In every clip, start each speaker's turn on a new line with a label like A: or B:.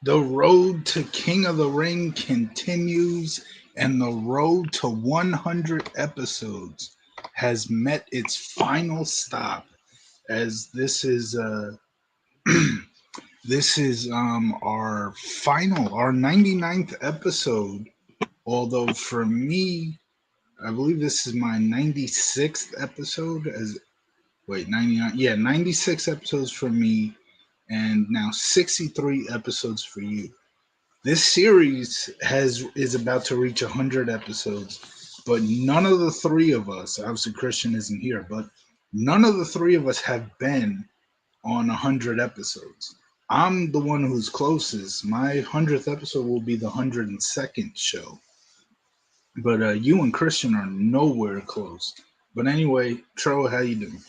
A: The road to King of the Ring continues, and the road to 100 episodes has met its final stop. As this is this is our 99th episode. Although for me, I believe this is my 96th episode. As wait 99, yeah, 96 episodes for me, and now 63 episodes for you. This series has is about to reach 100 episodes, but none of the three of us, obviously Christian isn't here, but none of the three of us have been on 100 episodes. I'm the one who's closest. My 100th episode will be the 102nd show, but you and Christian are nowhere close. But anyway, Tro, how you doing?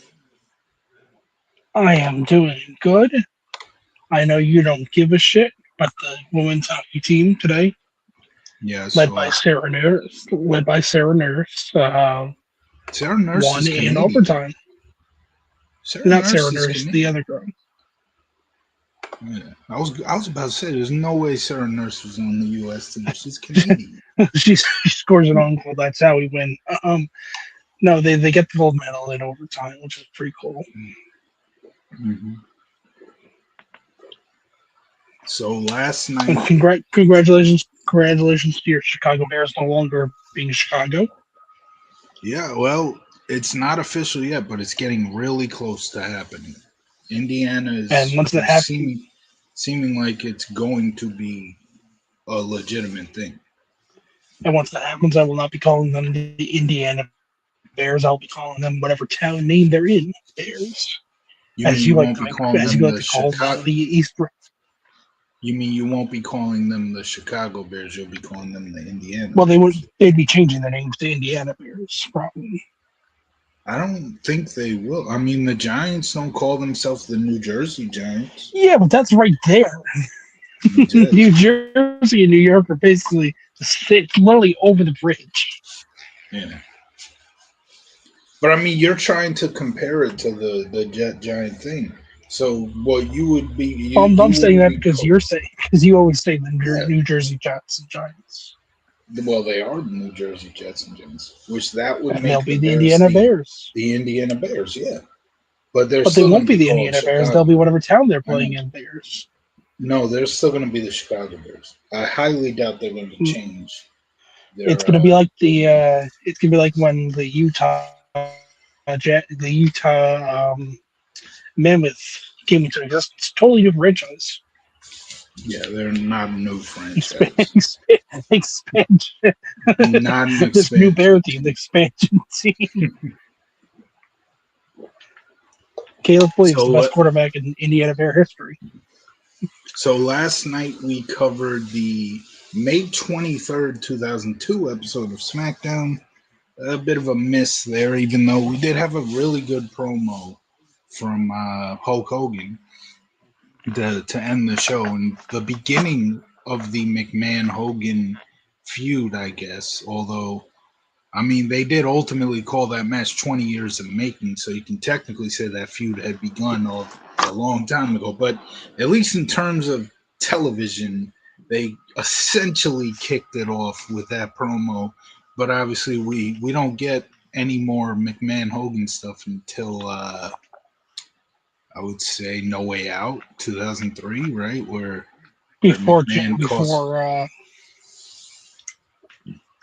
B: I am doing good. I know you don't give a shit, but the women's hockey team today,
A: Yeah,
B: led
A: so
B: by Sarah Nurse,
A: Sarah Nurse
B: won
A: is
B: in
A: Canadian.
B: overtime.
A: Sarah
B: Not
A: Nurse
B: Sarah
A: is
B: Nurse, the
A: Canadian.
B: other girl.
A: Yeah, I was about to say there's no way Sarah Nurse was on the U.S. team. She's Canadian.
B: She scores an own goal. That's how we win. No, they get the gold medal in overtime, which is pretty cool.
A: Hmm. So last
B: And
A: night,
B: congratulations to your Chicago Bears no longer being Chicago.
A: yeah, well, it's not official yet, but it's getting really close to happening. Indiana
B: And once that
A: is
B: happens,
A: seeming like it's going to be a legitimate thing.
B: I will not be calling them the Indiana Bears. I'll be calling them whatever town name they're in, Bears,
A: You mean you won't be calling
B: as you
A: them
B: like to
A: the
B: call
A: Chicago?
B: the East.
A: You mean you won't be calling them the Chicago Bears? You'll be calling them the Indiana
B: Well,
A: Bears.
B: they'd be changing their names to Indiana Bears, probably.
A: I don't think they will. I mean, the Giants don't call themselves the New Jersey Giants.
B: Yeah, but that's right there.
A: That's it.
B: New Jersey and New York are basically it's literally over the bridge.
A: Yeah. But I mean, you're trying to compare it to the Jet Giant thing. So what you would be,
B: I'm
A: you
B: saying
A: wouldn't
B: that
A: be
B: because you're saying because you always say the
A: yeah.
B: New Jersey Jets and Giants,
A: Well, they are the New Jersey Jets and Giants, which that would
B: and they'll
A: make the
B: be the
A: Bears
B: Indiana Bears.
A: the Indiana Bears. Yeah, but they're
B: But they
A: still going
B: won't
A: to
B: be
A: be
B: the
A: called
B: Indiana Bears. They'll
A: Chicago.
B: be whatever town they're
A: I know.
B: playing in Bears.
A: No, they're still going to be the Chicago Bears. I highly doubt they're going to
B: Mm,
A: change
B: It's
A: their
B: gonna be like
A: their
B: the
A: name.
B: it's gonna be like when the Utah Mammoth came into existence. Totally new franchise.
A: Yeah, they're not a new
B: Expansion.
A: franchise.
B: Expansion.
A: Not an
B: This new bear
A: expansion
B: team, the
A: team.
B: expansion team. Caleb Williams, the
A: So
B: best quarterback in Indiana Bear history.
A: So last night we covered the May 23rd, 2002 episode of SmackDown. A bit of a miss there, even though we did have a really good promo from Hulk Hogan to end the show, and the beginning of the McMahon Hogan feud, I guess. Although, I mean, they did ultimately call that match 20 years in the making, so you can technically say that feud had begun a long time ago. But at least in terms of television, they essentially kicked it off with that promo. But obviously, we don't get any more McMahon Hogan stuff until I would say No Way Out 2003, right? Where
B: Before
A: McMahon cost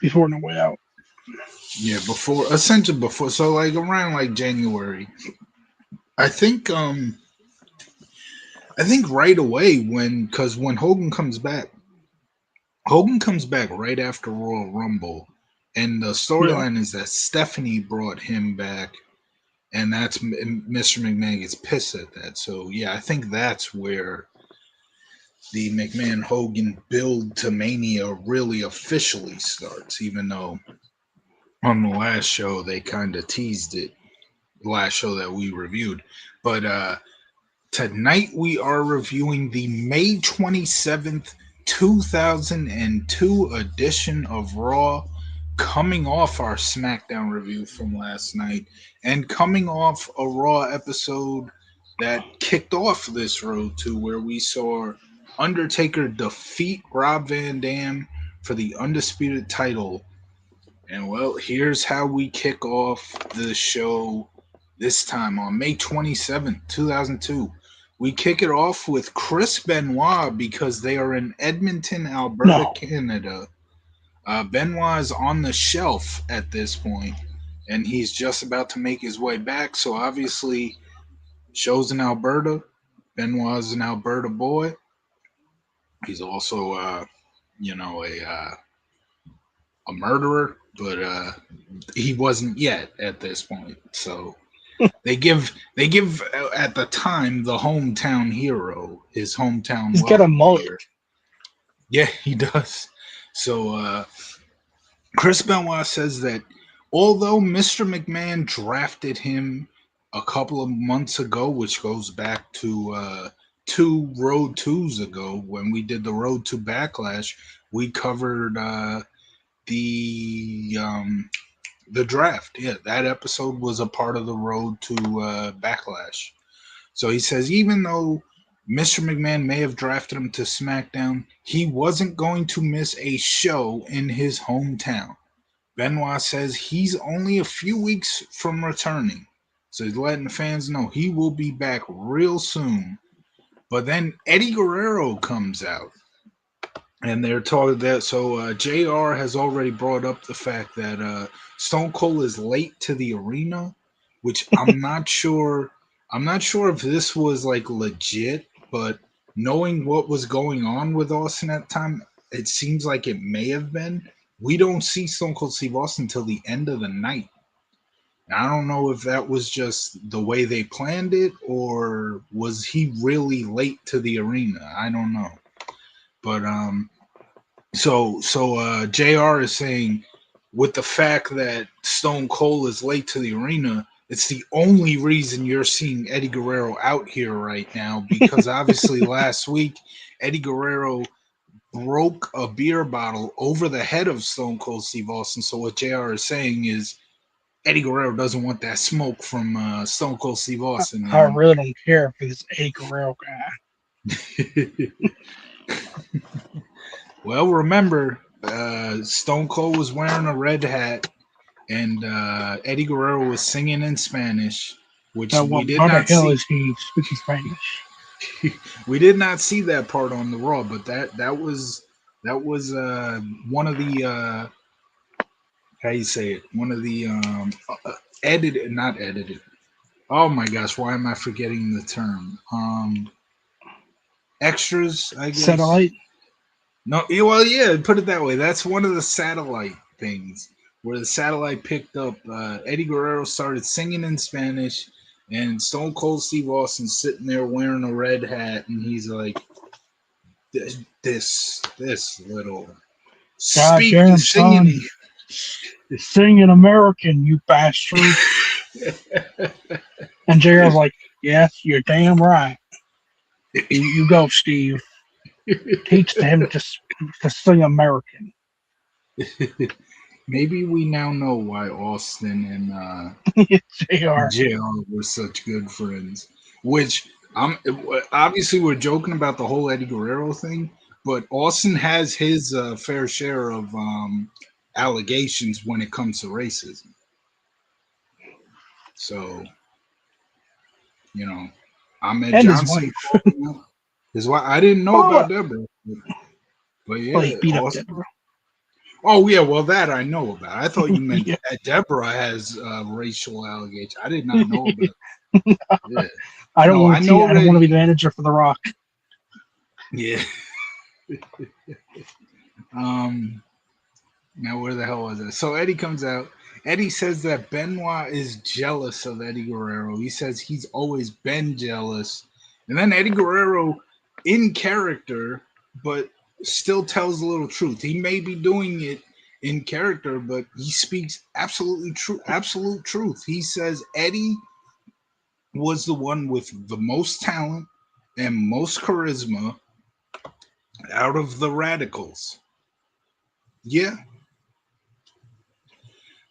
B: before No Way Out.
A: yeah before essentially before so like around like January. I think right away when Hogan comes back right after Royal Rumble, and the
B: Yeah.
A: storyline is that Stephanie brought him back, and Mr. McMahon gets pissed at that. So yeah, I think that's where the McMahon Hogan build to Mania really officially starts. Even though on the last show they kind of teased it, the last show that we reviewed, but tonight we are reviewing the May 27th, 2002 edition of Raw, coming off our SmackDown review from last night and coming off a Raw episode that kicked off this road to where we saw Undertaker defeat Rob Van Dam for the undisputed title. And well, here's how we kick off the show this time on May 27th, 2002. We kick it off with Chris Benoit because they are in Edmonton, Alberta,
B: No.
A: Canada. Benoit is on the shelf at this point, and he's just about to make his way back. So obviously, show's in Alberta. Benoit's an Alberta boy. He's also, a murderer, but he wasn't yet at this point. So they give at the time the hometown hero his hometown
B: He's got a
A: welcome
B: mullet.
A: here. Yeah, he does. So Chris Benoit says that although Mr. McMahon drafted him a couple of months ago, which goes back to two Road 2s ago when we did the Road to Backlash, we covered the the draft. Yeah, that episode was a part of the Road to Backlash. So he says even though Mr. McMahon may have drafted him to SmackDown, he wasn't going to miss a show in his hometown. Benoit says he's only a few weeks from returning. So he's letting the fans know he will be back real soon. But then Eddie Guerrero comes out. And they're talking that. So JR has already brought up the fact that Stone Cold is late to the arena, which I'm not sure. I'm not sure if this was like legit, but knowing what was going on with Austin at the time, it seems like it may have been. We don't see Stone Cold Steve Austin until the end of the night. Now, I don't know if that was just the way they planned it or was he really late to the arena. I don't know. But so JR is saying with the fact that Stone Cold is late to the arena, it's the only reason you're seeing Eddie Guerrero out here right now because obviously last week Eddie Guerrero broke a beer bottle over the head of Stone Cold Steve Austin. So what JR is saying is Eddie Guerrero doesn't want that smoke from Stone Cold Steve Austin.
B: I really don't care if it's Eddie Guerrero guy.
A: Well, remember, Stone Cold was wearing a red hat, and Eddie Guerrero was singing in Spanish, which we did not see.
B: Is he speaking Spanish?
A: We did not see that part on the Raw, but that was one of the how you say it? One of the edited, not edited. Oh my gosh, why am I forgetting the term? Extras, I guess.
B: Satellite.
A: No, well, yeah, put it that way. That's one of the satellite things where the satellite picked up. Eddie Guerrero started singing in Spanish, and Stone Cold Steve Austin sitting there wearing a red hat, and he's like, "This little
B: Goddamn son, singing American, you bastard!" And JR's like, "Yes, you're damn right. You go, Steve. Teach them to sing American."
A: Maybe we now know why Austin and JR were such good friends. Which obviously we're joking about the whole Eddie Guerrero thing, but Austin has his fair share of allegations when it comes to racism. So, Ahmed
B: and
A: Johnson, his wife. I didn't know about Deborah, but yeah,
B: he beat up Deborah.
A: Oh yeah, well that I know about. I thought you meant that Deborah has racial allegations. I did not know about. Yeah.
B: I don't want to be the manager for The Rock.
A: Yeah. Now where the hell was it? So Eddie comes out. Eddie says that Benoit is jealous of Eddie Guerrero. He says he's always been jealous. And then Eddie Guerrero, in character, but still tells a little truth. He may be doing it in character, but he speaks absolute truth. He says Eddie was the one with the most talent and most charisma out of the Radicals. Yeah.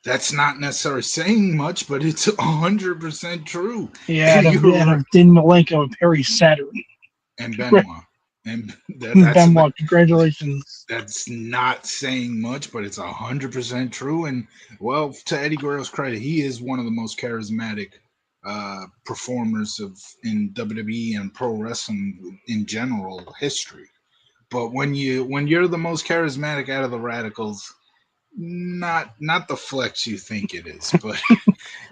A: That's not necessarily saying much, but it's 100% true.
B: Yeah, and Dean Malenko and Perry Saturn.
A: And Benoit. And that's
B: Benoit, congratulations.
A: that's not saying much, but it's 100% true. And well, to Eddie Guerrero's credit, he is one of the most charismatic performers of in WWE and pro wrestling in general history. But when you're the most charismatic out of the Radicals, not the flex you think it is. But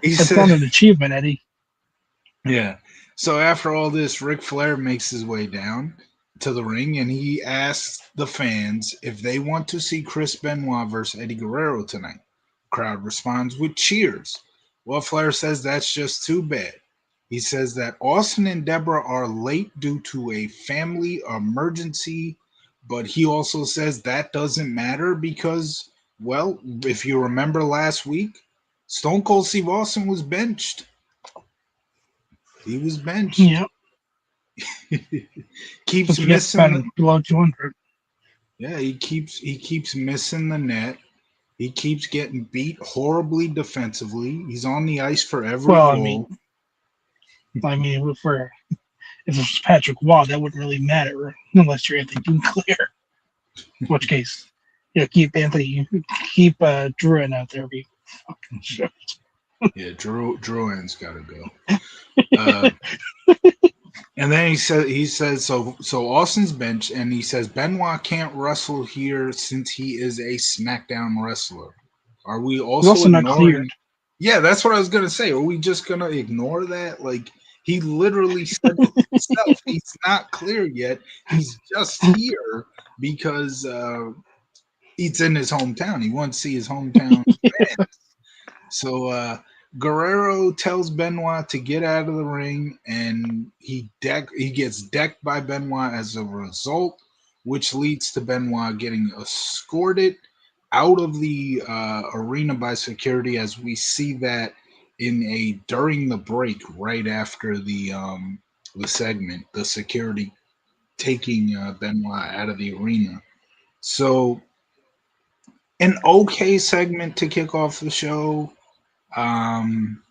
A: he
B: It's
A: said,
B: not an achievement, Eddie.
A: yeah. So after all this, Ric Flair makes his way down to the ring and he asks the fans if they want to see Chris Benoit versus Eddie Guerrero tonight. Crowd responds with cheers. Well, Flair says that's just too bad. He says that Austin and Deborah are late due to a family emergency, but he also says that doesn't matter because, well, if you remember last week, Stone Cold Steve Austin was benched. He was benched.
B: Yep.
A: Keeps
B: Once you get
A: missing.
B: below 200.
A: Yeah, he keeps missing the net. He keeps getting beat horribly defensively. He's on the ice for every
B: Well,
A: goal.
B: if it was Patrick Waugh, that wouldn't really matter unless you're Anthony Dunclair. In which case, keep Druin out there. Be fucking shit.
A: Yeah, Druin's got to go. Uh, and then he says so Austin's bench, and he says Benoit can't wrestle here since he is a SmackDown wrestler. Are we
B: He's
A: also
B: also not
A: ignoring?
B: cleared.
A: Yeah, that's what I was gonna say. Are we just gonna ignore that? Like he literally said it himself. He's not clear yet. He's just here because it's in his hometown. He wants to see his hometown fans. So Guerrero tells Benoit to get out of the ring, and he gets decked by Benoit as a result, which leads to Benoit getting escorted out of the arena by security, as we see that during the break right after the segment, the security taking Benoit out of the arena. So an okay segment to kick off the show. Um,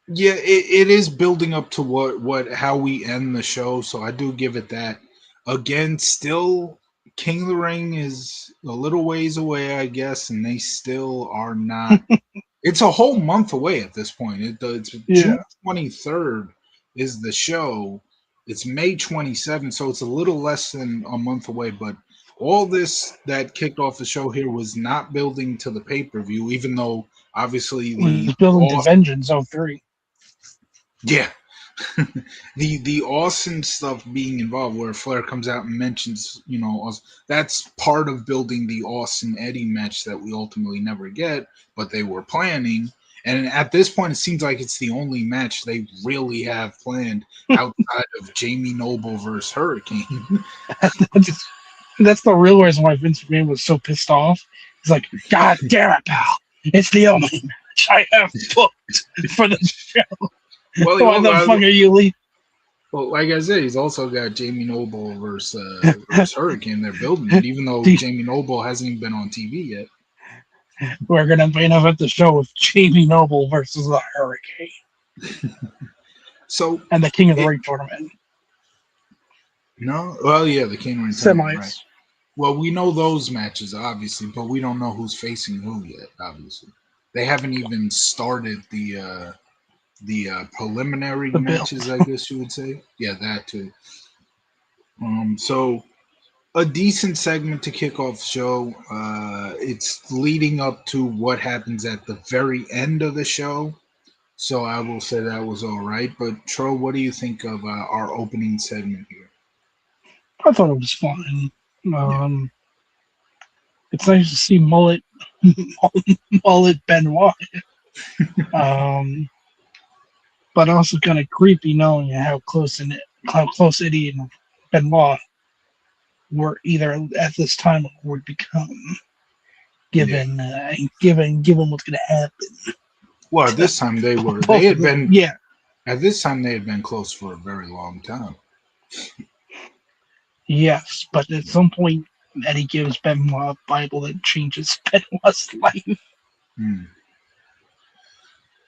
A: yeah, it is building up to how we end the show, so I do give it that. Again, still King of the Ring is a little ways away, I guess, and they still are not. It's a whole month away at this point. It's
B: Yeah.
A: June 23rd is the show. It's May 27th, so it's a little less than a month away. But all this that kicked off the show here was not building to the pay per view, even though obviously
B: Was building to Vengeance 03.
A: yeah. the Austin stuff being involved, where Flair comes out and mentions, that's part of building the Austin Eddie match that we ultimately never get, but they were planning. And at this point, it seems like it's the only match they really have planned outside of Jamie Noble versus Hurricane.
B: That's the real reason why Vince McMahon was so pissed off. He's like, God damn it, pal. It's the only match I have booked for the show.
A: Well,
B: Why the fuck are you leaving?
A: Well, like I said, he's also got Jamie Noble versus Hurricane. They're building it, even though Jamie Noble hasn't even been on TV yet.
B: We're going to main event the show with Jamie Noble versus the Hurricane. And the King of the Ring tournament.
A: No? Well, yeah, the King of the Ring tournament. Right. Well, we know those matches, obviously, but we don't know who's facing who yet, obviously. They haven't even started the preliminary matches, I guess you would say. Yeah, that too. So a decent segment to kick off the show. It's leading up to what happens at the very end of the show. So I will say that was all right. But Tro, what do you think of our opening segment here?
B: I thought it was fun. It's nice to see Mullet Benoit. But also kind of creepy knowing how close Eddie and Benoit were either at this time or would become, given what's going to happen.
A: Well, at this time they were. They had been. Yeah. At this time they had been close for a very long time.
B: Yes, but at some point Eddie gives Benoit a Bible that changes Benoit's life.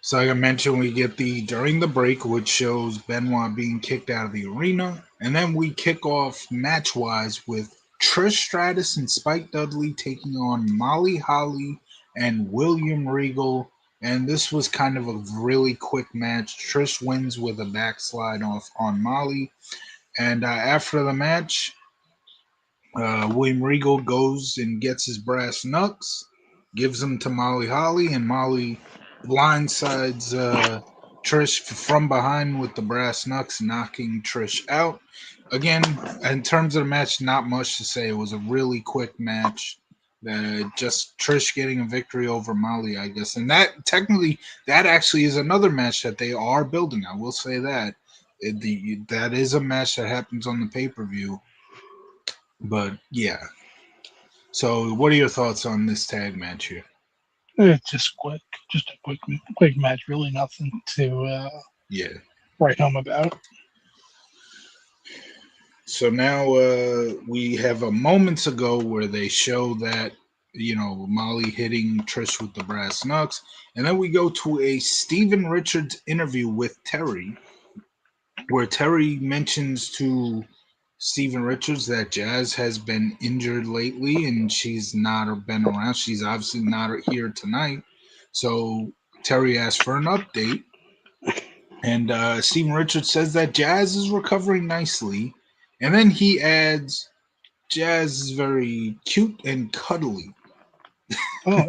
A: So like I mentioned, we get the during the break, which shows Benoit being kicked out of the arena, and then we kick off match wise with Trish Stratus and Spike Dudley taking on Molly Holly and William Regal. And this was kind of a really quick match. Trish wins with a backslide off on Molly, and after the match, William Regal goes and gets his brass knucks, gives them to Molly Holly, and Molly blindsides Trish from behind with the brass knucks, knocking Trish out. Again, in terms of the match, not much to say. It was a really quick match. Just Trish getting a victory over Molly, I guess, and that technically that actually is another match that they are building. I will say that that is a match that happens on the pay per view. But yeah, so, what are your thoughts on this tag match here?
B: It's just quick, just a quick match. Really nothing to
A: Yeah.
B: write home about.
A: So now we have a moments ago where they show that Molly hitting Trish with the brass knucks, and then we go to a Steven Richards interview with Terry, where Terry mentions to Steven Richards that Jazz has been injured lately and she's not been around. She's obviously not here tonight. So Terry asked for an update. And Steven Richards says that Jazz is recovering nicely. And then he adds, Jazz is very cute and cuddly.
B: Oh,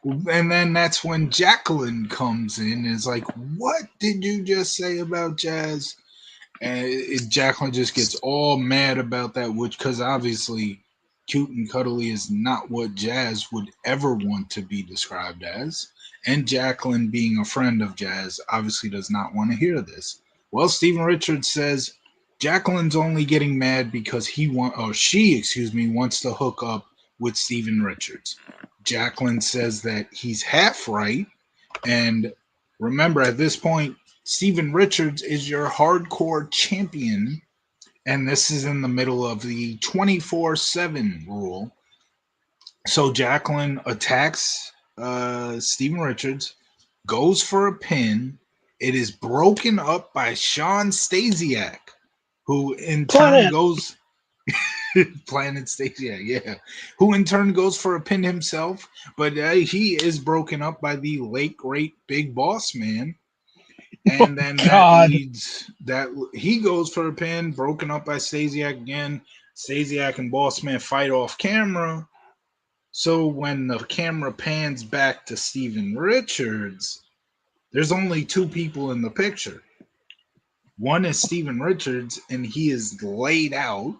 A: And then that's when Jacqueline comes in and is like, what did you just say about Jazz? And Jacqueline just gets all mad about that, which because obviously cute and cuddly is not what Jazz would ever want to be described as. And Jacqueline, being a friend of Jazz, obviously does not want to hear this. Well, Steven Richards says Jacqueline's only getting mad because she, excuse me, wants to hook up with Steven Richards. Jacqueline says that he's half right, and remember at this point Steven Richards is your hardcore champion, and this is in the middle of the 24/7 rule. So Jacqueline attacks Steven Richards, goes for a pin. It is broken up by Sean Stasiak, who in turn
B: Planet.
A: goes Planet Stasiak, yeah, who in turn goes for a pin himself, but he is broken up by the late great Big Boss Man. And then that
B: God.
A: leads that he goes for a pin, broken up by Stasiak again. Stasiak and Bossman fight off camera. So when the camera pans back to Steven Richards, there's only two people in the picture. One is Steven Richards, and he is laid out.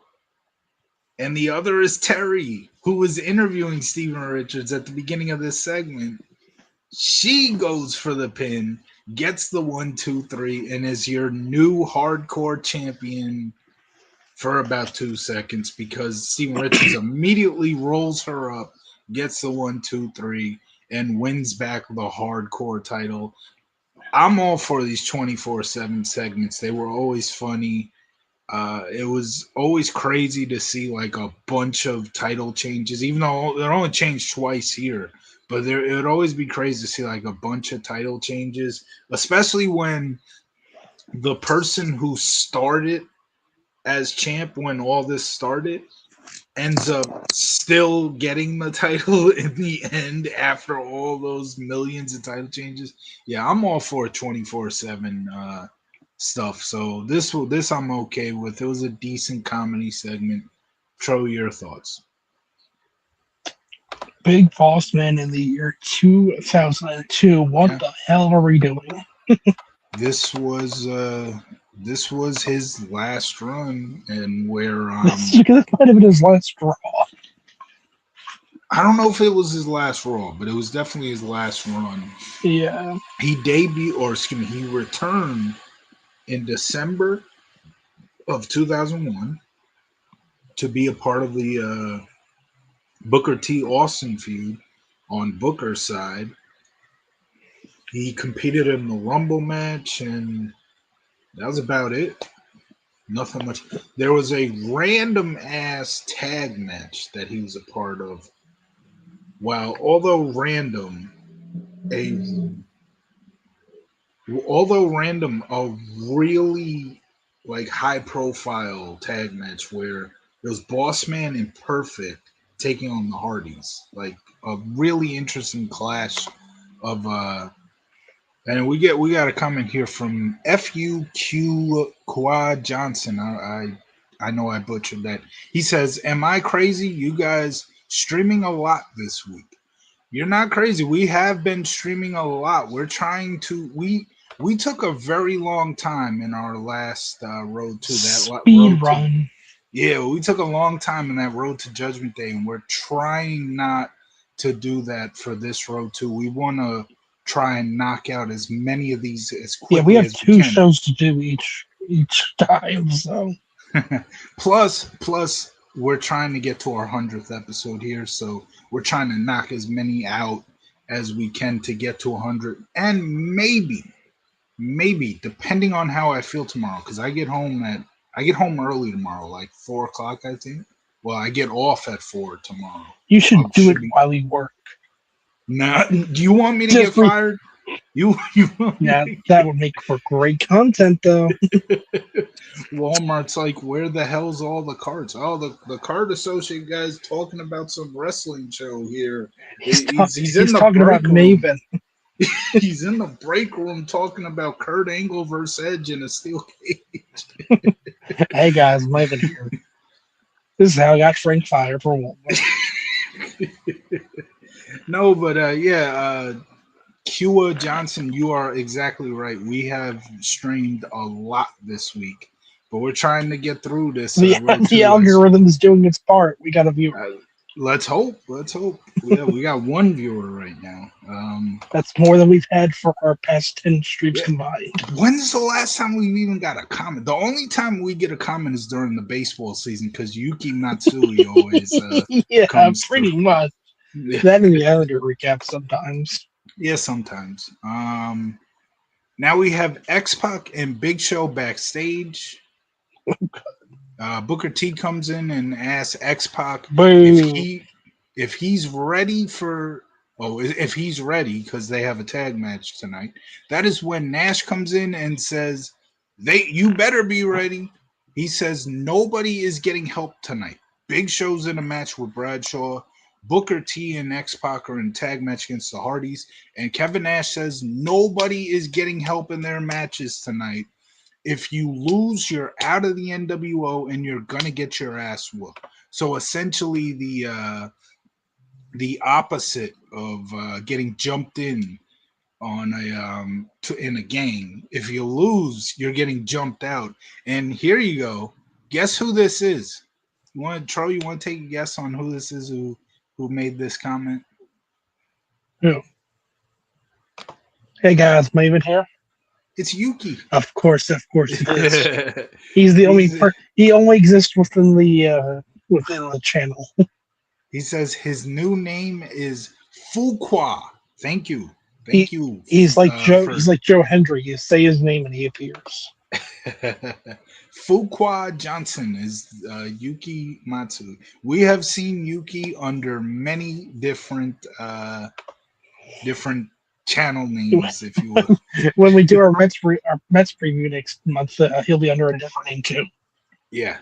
A: And the other is Terry, who was interviewing Steven Richards at the beginning of this segment. She goes for the pin, gets the 1, 2, 3, and is your new hardcore champion for about 2 seconds because Steven Richards immediately rolls her up, gets the 1, 2, 3, and wins back the hardcore title. I'm all for these 24/7 segments. They were always funny. It was always crazy to see like a bunch of title changes, even though they're only changed twice here. But it would always be crazy to see like a bunch of title changes, especially when the person who started as champ when all this started ends up still getting the title in the end after all those millions of title changes. Yeah, I'm all for 24/7 stuff. So this I'm okay with. It was a decent comedy segment. Tro, your thoughts?
B: Big Boss Man in the year 2002. What
A: Yeah,
B: the hell are we doing?
A: this was uh this was his last run, and where
B: This might have been his last straw.
A: I don't know if it was his last Raw, but it was definitely his last run.
B: Yeah.
A: He debuted, or excuse me, he returned in December of 2001 to be a part of the Booker T. Austin feud on Booker's side. He competed in the Rumble match, and that was about it. Nothing much. There was a random ass tag match that he was a part of. While although random, a although random, a really like high profile tag match where it was Boss Man and Perfect taking on the Hardys. Like a really interesting clash of and we got a comment here from FUQ Quad Johnson. I know I butchered that. He says, "Am I crazy? You guys streaming a lot this week? You're not crazy. We have been streaming a lot. We're trying to we took a very long time in our last road to
B: Speed run.
A: yeah, we took a long time in that road to Judgment Day, and we're trying not to do that for this road too. We want to try and knock out as many of these as
B: Yeah, we
A: quickly
B: have
A: as we
B: two
A: can.
B: shows to do each time, so
A: Plus, we're trying to get to our 100th episode here, so we're trying to knock as many out as we can to get to 100, and maybe depending on how I feel tomorrow, because I get home early tomorrow, like 4 o'clock, I think. Well, I get off at 4 tomorrow.
B: you
A: I
B: should do it
A: should be.
B: while you work.
A: Nah, do you want me to get
B: Just re-
A: fired? You want me
B: yeah,
A: to
B: that would make for great content, though.
A: Walmart's like, where the hell's all the cards? Oh, the card associate guy's talking about some wrestling show here. He's in
B: He's
A: the
B: talking about
A: break room.
B: Maven.
A: He's in the break room talking about Kurt Angle versus Edge in a steel cage.
B: Hey guys, Maven here. This is how I got Frank fired for Walmart.
A: No, but yeah, Kua Johnson, you are exactly right. We have streamed a lot this week, but we're trying to get through this
B: The
A: road
B: the
A: to
B: algorithm is doing its part. We got a viewer.
A: uh, let's hope. Let's hope. Yeah, we got one viewer right now.
B: That's more than we've had for our past 10 streams
A: Yeah.
B: combined.
A: When's the last time we've even got a comment? The only time we get a comment is during the baseball season because Yuki Matsui always
B: Yeah,
A: comes through.
B: pretty much.
A: Yeah,
B: That and the editor recap sometimes.
A: yeah, sometimes. Now we have X Pac and Big Show backstage. Booker T comes in and asks X Pac
B: Boo.
A: if he's ready for if he's ready because they have a tag match tonight. That is when Nash comes in and says you better be ready. He says nobody is getting help tonight. Big Show's in a match with Bradshaw. Booker T and X Pac are in a tag match against the Hardys, and Kevin Nash says nobody is getting help in their matches tonight. If you lose, you're out of the NWO and you're gonna get your ass whooped. So essentially, the opposite of getting jumped in on in a game. If you lose, you're getting jumped out. And here you go. Guess who this is? You want to Troy? You want to take a guess on who this is who made this comment?
B: Boo. Hey guys, Maven here.
A: It's Yuki.
B: Of course it is. He's the only he only exists within the channel.
A: He says his new name is Fuqua. Thank you.
B: He,
A: Thank you.
B: he's like Joe. He's like Joe Hendry. You say his name and he appears.
A: Fuqua Johnson is Yuki Matsu. We have seen Yuki under many different channel names, if you will.
B: When we do our Mets preview next month, he'll be under a different name too.
A: Yeah.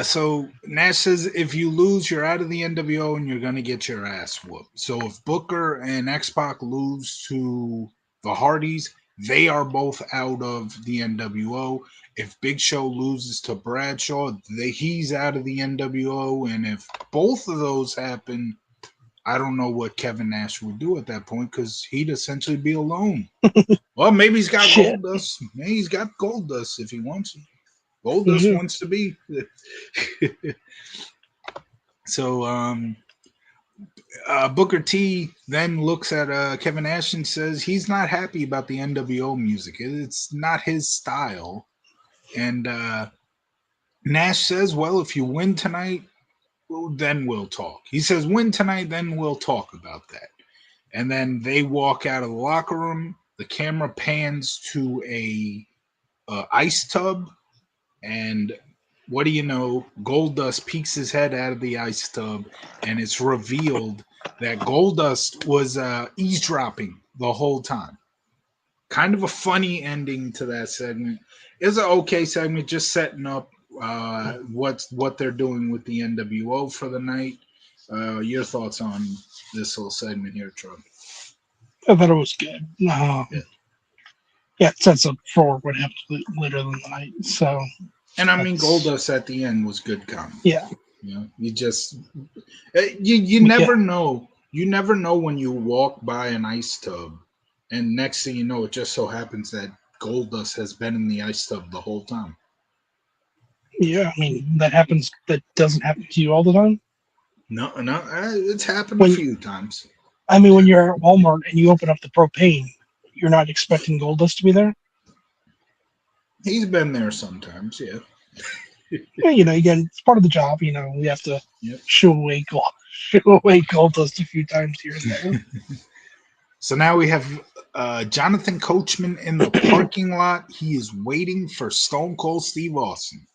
A: So Nash says if you lose, you're out of the NWO and you're gonna get your ass whooped. So if Booker and X Pac lose to the Hardys, they are both out of the NWO. If Big Show loses to Bradshaw, he's out of the NWO. And if both of those happen, I don't know what Kevin Nash would do at that point because he'd essentially be alone. Well, maybe he's got gold dust. Maybe he's got gold dust if he wants it. Goldust wants to be. So Booker T then looks at Kevin Nash and says he's not happy about the NWO music. It's not his style. And Nash says, well, if you win tonight, then we'll talk. He says, win tonight, then we'll talk about that. And then they walk out of the locker room. The camera pans to a ice tub. And what do you know? Goldust peeks his head out of the ice tub, and it's revealed that Goldust was eavesdropping the whole time. kind of a funny ending to that segment. It's an okay segment, just setting up what they're doing with the NWO for the night. Your thoughts on this whole segment here, Trump?
B: I thought it was good.
A: Yeah.
B: Yeah, it sets up for what happened later in the night. So,
A: And I mean, Goldust at the end was good comedy.
B: Yeah.
A: You know, you just you never know. You never know when you walk by an ice tub, and next thing you know, it just so happens that Goldust has been in the ice tub the whole time.
B: Yeah, I mean that happens. That doesn't happen to you all the time.
A: No, it's happened a
B: When
A: few times.
B: I mean, when you're at Walmart and you open up the propane, you're not expecting Goldust to be there.
A: He's been there sometimes, yeah.
B: Again, it's part of the job. We have to
A: Yep.
B: shoo away Goldust a few times here and there.
A: So now we have Jonathan Coachman in the parking lot. He is waiting for Stone Cold Steve Austin.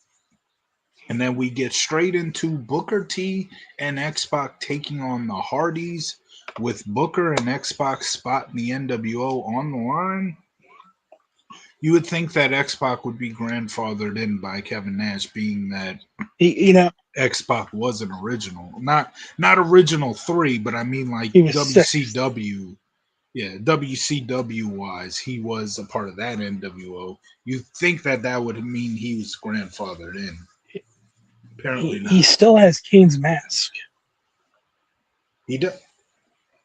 A: And then we get straight into Booker T and X-Pac taking on the Hardys, with Booker and X-Pac spotting the NWO on the line. You would think that X-Pac would be grandfathered in by Kevin Nash, being that X-Pac was an original. Not original 3, but I mean like WCW. Yeah, WCW wise, he was a part of that NWO. You think that would mean he was grandfathered in. Apparently not.
B: He still has Kane's mask.
A: He does.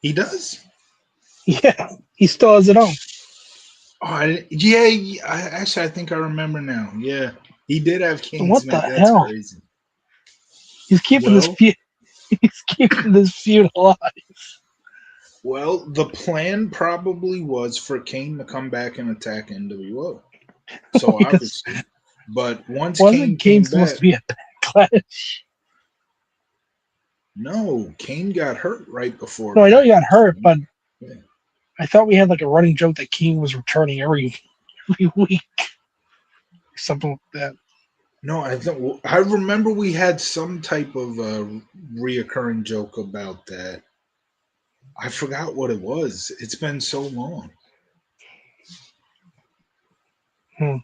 A: He does.
B: Yeah, he still has it on.
A: Oh, I think I remember now. Yeah, he did have Kane's
B: What
A: mask.
B: the
A: That's
B: hell?
A: crazy.
B: He's keeping this feud. He's keeping this feud alive.
A: Well, the plan probably was for Kane to come back and attack NWO. So obviously, but once
B: Wasn't
A: Kane
B: supposed
A: back,
B: to be a backlash?
A: No, Kane got hurt right before.
B: No, I know he got hurt, but
A: yeah.
B: I thought we had like a running joke that Kane was returning every week, something like that.
A: No, I remember we had some type of reoccurring joke about that. I forgot what it was. It's been so long.
B: I'm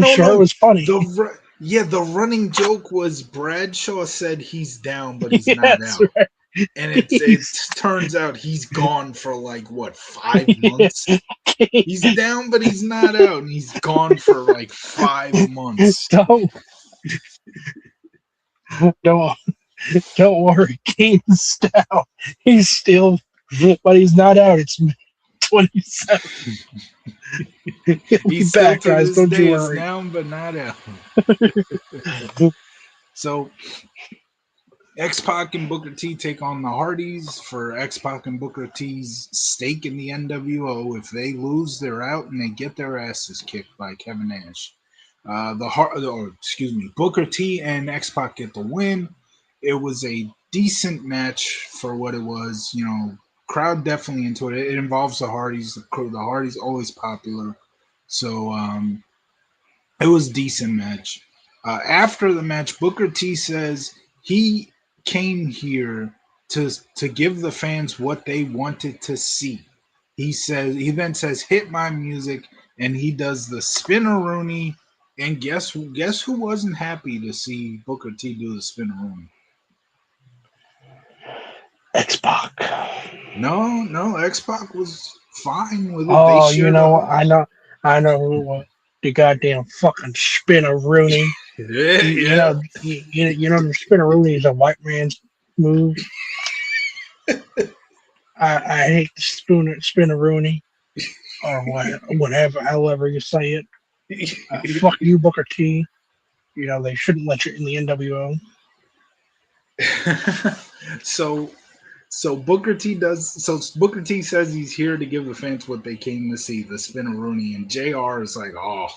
B: sure it was funny.
A: The running joke was Bradshaw said he's down, but he's not out. Right. And it turns out he's gone for like, what, 5 months? He's down, but he's not out, and he's gone for like 5 months.
B: Don't worry, Kane's down. He's still, but he's not out. It's 27. He's back, guys. Don't you worry.
A: Down, but not out. So, X-Pac and Booker T take on the Hardys for X-Pac and Booker T's stake in the NWO. If they lose, they're out, and they get their asses kicked by Kevin Nash. Booker T and X-Pac get the win. It was a decent match for what it was. Crowd definitely into it. It involves the Hardys. The Hardys always popular, so it was a decent match. After the match, Booker T says he came here to give the fans what they wanted to see. He then says, "Hit my music," and he does the spin-a-rooney. And guess who wasn't happy to see Booker T do the spin-a-rooney?
B: X-Pac.
A: No, X-Pac was fine with it.
B: Oh, I know who it was. The goddamn fucking spin-a-rooney.
A: Yeah.
B: You know the spin-a-rooney is a white man's move. I hate the spin-a-rooney, or whatever, however you say it. Fuck you, Booker T. They shouldn't let you in the NWO.
A: So Booker T Booker T says he's here to give the fans what they came to see, the spin-a-rooney, and JR is like, "Oh,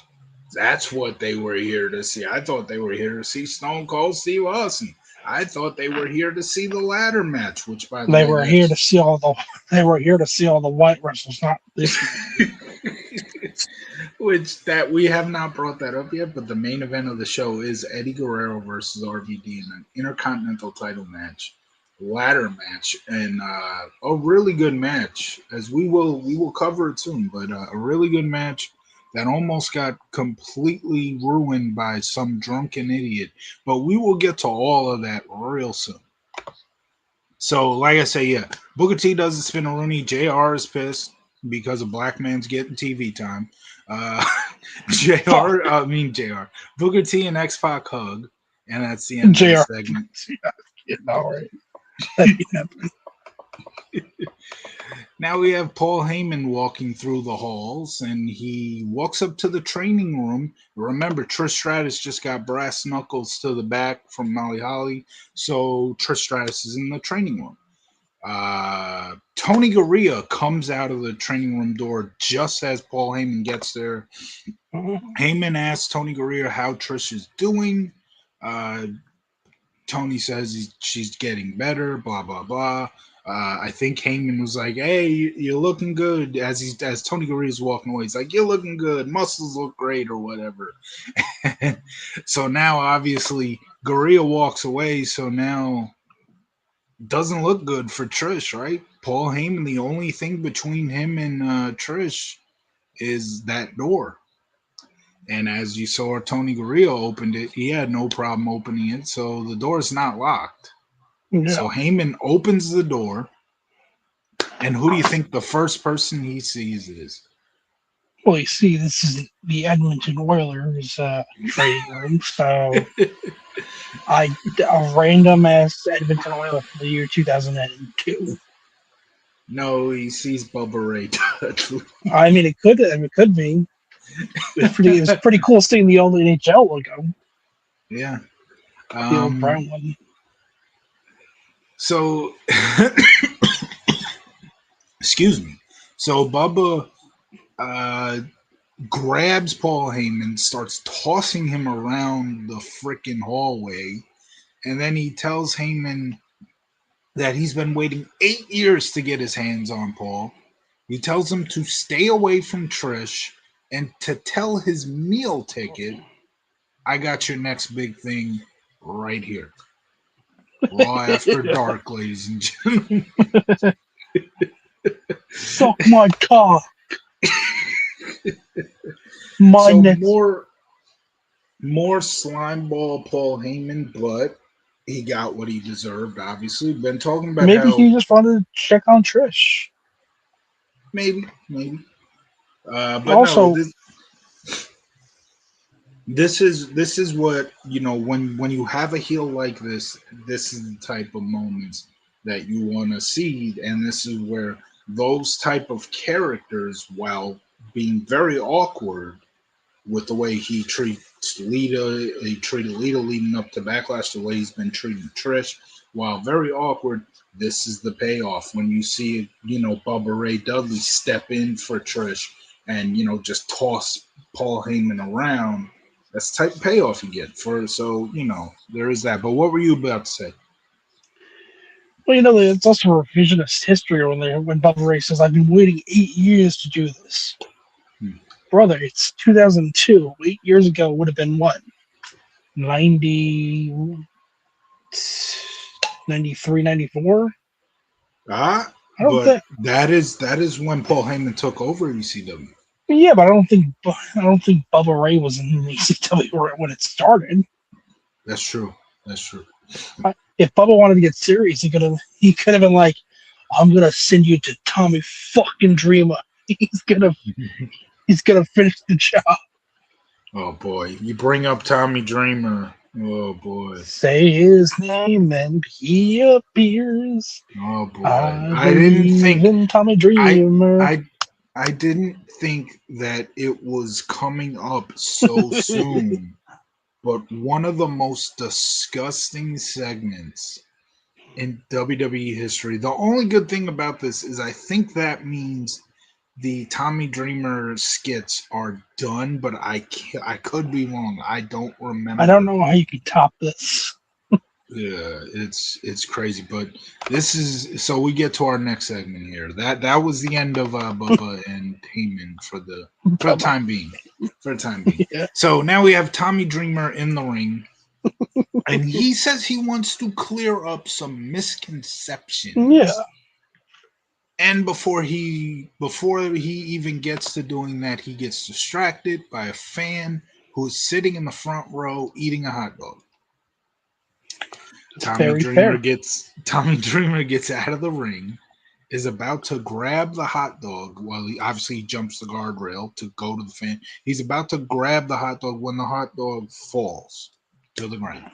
A: that's what they were here to see. I thought they were here to see Stone Cold Steve Austin. I thought they were here to see the ladder match, which by the way,
B: they were here to see all the white wrestlers, not this."
A: Which that we have not brought that up yet, but the main event of the show is Eddie Guerrero versus RVD in an Intercontinental title match. ladder match, and a really good match, as we will cover it soon. But a really good match that almost got completely ruined by some drunken idiot. But we will get to all of that real soon. So, like I say, yeah, Booker T does the spin a Rooney. JR is pissed because a black man's getting TV time. Uh,
B: Fuck.
A: JR. Booker T and X Pac hug, and that's the end of the
B: JR.
A: segment.
B: Yeah, all right. That ain't happening.
A: Now we have Paul Heyman walking through the halls, and he walks up to the training room. Remember, Trish Stratus just got brass knuckles to the back from Molly Holly, so Trish Stratus is in the training room. Tony Garea comes out of the training room door just as Paul Heyman gets there. Heyman asks Tony Garea how Trish is doing. Uh, Tony says she's getting better, blah blah blah. I think Heyman was like, "Hey, you're looking good." As Tony Garea is walking away, he's like, "You're looking good. Muscles look great, or whatever." So now, obviously, Garea walks away. So now, doesn't look good for Trish, right? Paul Heyman. The only thing between him and Trish is that door. And as you saw, Tony Garea opened it. He had no problem opening it, so the door's not locked. So
B: Yeah.
A: Heyman opens the door, and who do you think the first person he sees is?
B: Well, you see, this is the Edmonton Oilers training room, so a random ass Edmonton Oiler from the year 2002.
A: No, he sees Bubba Ray Dudley.
B: I mean, it could be. It was pretty cool seeing the old NHL logo,
A: Yeah.
B: the old brown one.
A: So, excuse me. So Bubba grabs Paul Heyman, starts tossing him around the freaking hallway, and then he tells Heyman that he's been waiting 8 years to get his hands on Paul. He tells him to stay away from Trish and to tell his meal ticket, I got your next big thing right here. Raw After Dark, ladies and gentlemen.
B: Suck my cock. My
A: So
B: next.
A: more slime ball Paul Heyman, but he got what he deserved. Obviously, been talking about
B: Maybe
A: how
B: he just wanted to check on Trish.
A: maybe. But no,
B: Also,
A: this is what when you have a heel like this. This is the type of moments that you want to see, and this is where those type of characters, while being very awkward with the way he treats Lita, he treated Lita leading up to Backlash, the way he's been treating Trish, while very awkward. This is the payoff when you see Bubba Ray Dudley step in for Trish and just toss Paul Heyman around. That's the type of payoff you get for. So there is that. But what were you about to say?
B: well, it's also revisionist history when Bubba Ray says, "I've been waiting 8 years to do this."
A: Hmm.
B: Brother, it's 2002. 8 years ago would have been what? 90, 93, 94?
A: Ah,
B: I don't
A: but
B: think.
A: that is when Paul Heyman took over ECW.
B: Yeah, but I don't think Bubba Ray was in ECW when it started.
A: That's true. That's true.
B: If Bubba wanted to get serious, he could have been like, "I'm gonna send you to Tommy fucking Dreamer. He's gonna he's gonna finish the job."
A: Oh boy, you bring up Tommy Dreamer. Oh boy.
B: Say his name and he appears.
A: Oh boy.
B: I
A: I didn't
B: believe
A: think
B: in Tommy
A: I
B: Dreamer.
A: I I didn't think that it was coming up so soon. But one of the most disgusting segments in WWE history. The only good thing about this is I think that means the Tommy Dreamer skits are done, but I could be wrong. I don't
B: I don't
A: remember.
B: know how you can top this.
A: Yeah, it's crazy, but this is so we get to our next segment here. That was the end of Bubba and Heyman for the
B: Bubba.
A: time being. For the time being.
B: Yeah.
A: So now we have Tommy Dreamer in the ring. And he says he wants to clear up some
B: Yeah.
A: misconceptions. And before he even gets to doing that, he gets distracted by a fan who is sitting in the front row eating a hot dog.
B: It's very fair.
A: Tommy Dreamer gets out of the ring, is about to grab the hot dog while he obviously jumps the guardrail to go to the fan. He's about to grab the hot dog when the hot dog falls to the ground.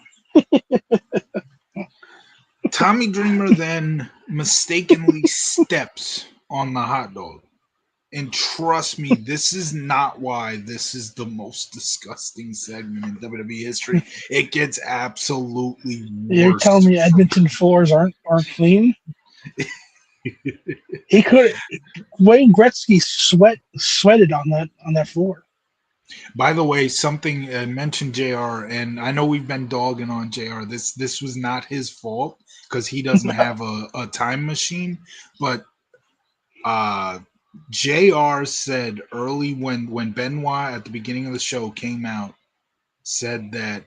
A: Tommy Dreamer then mistakenly steps on the hot dog. And trust me, this is not why this is the most disgusting segment in WWE history. It gets absolutely
B: You're
A: worse.
B: telling me Edmonton floors aren't clean? He could. Wayne Gretzky sweated on that floor.
A: By the way, something mentioned JR, and I know we've been dogging on JR. This was not his fault because he doesn't have a time machine. But JR said early when Benoit at the beginning of the show came out, said that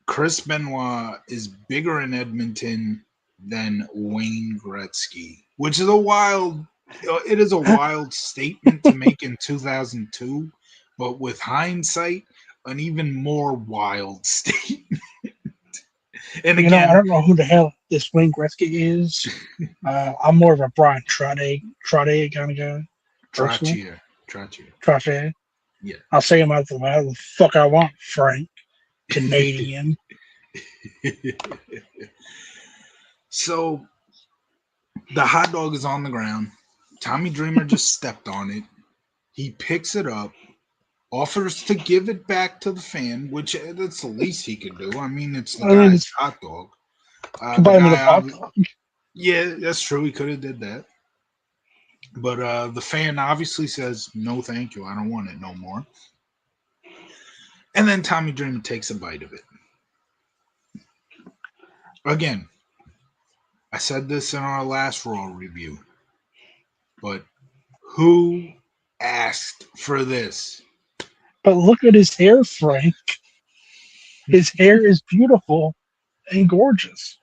A: Chris Benoit is bigger in Edmonton than Wayne Gretzky, which is it is a wild statement to make in 2002, but with hindsight, an even more wild statement. And again,
B: I don't know who the hell this Wayne Gretzky is. I'm more of a Brian Trottier kind of guy. Trottier.
A: Yeah.
B: I'll say him out the fuck I want, Frank. Canadian.
A: So the hot dog is on the ground. Tommy Dreamer just stepped on it. He picks it up, offers to give it back to the fan, which that's the least he could do. I mean, it's the guy's hot dog.
B: Buy him a hot dog.
A: Yeah, that's true. He could have did that. But the fan obviously says, no, thank you. I don't want it no more. And then Tommy Dreamer takes a bite of it. Again, I said this in our last Raw review, but who asked for this?
B: But look at his hair, Frank. His hair is beautiful and gorgeous.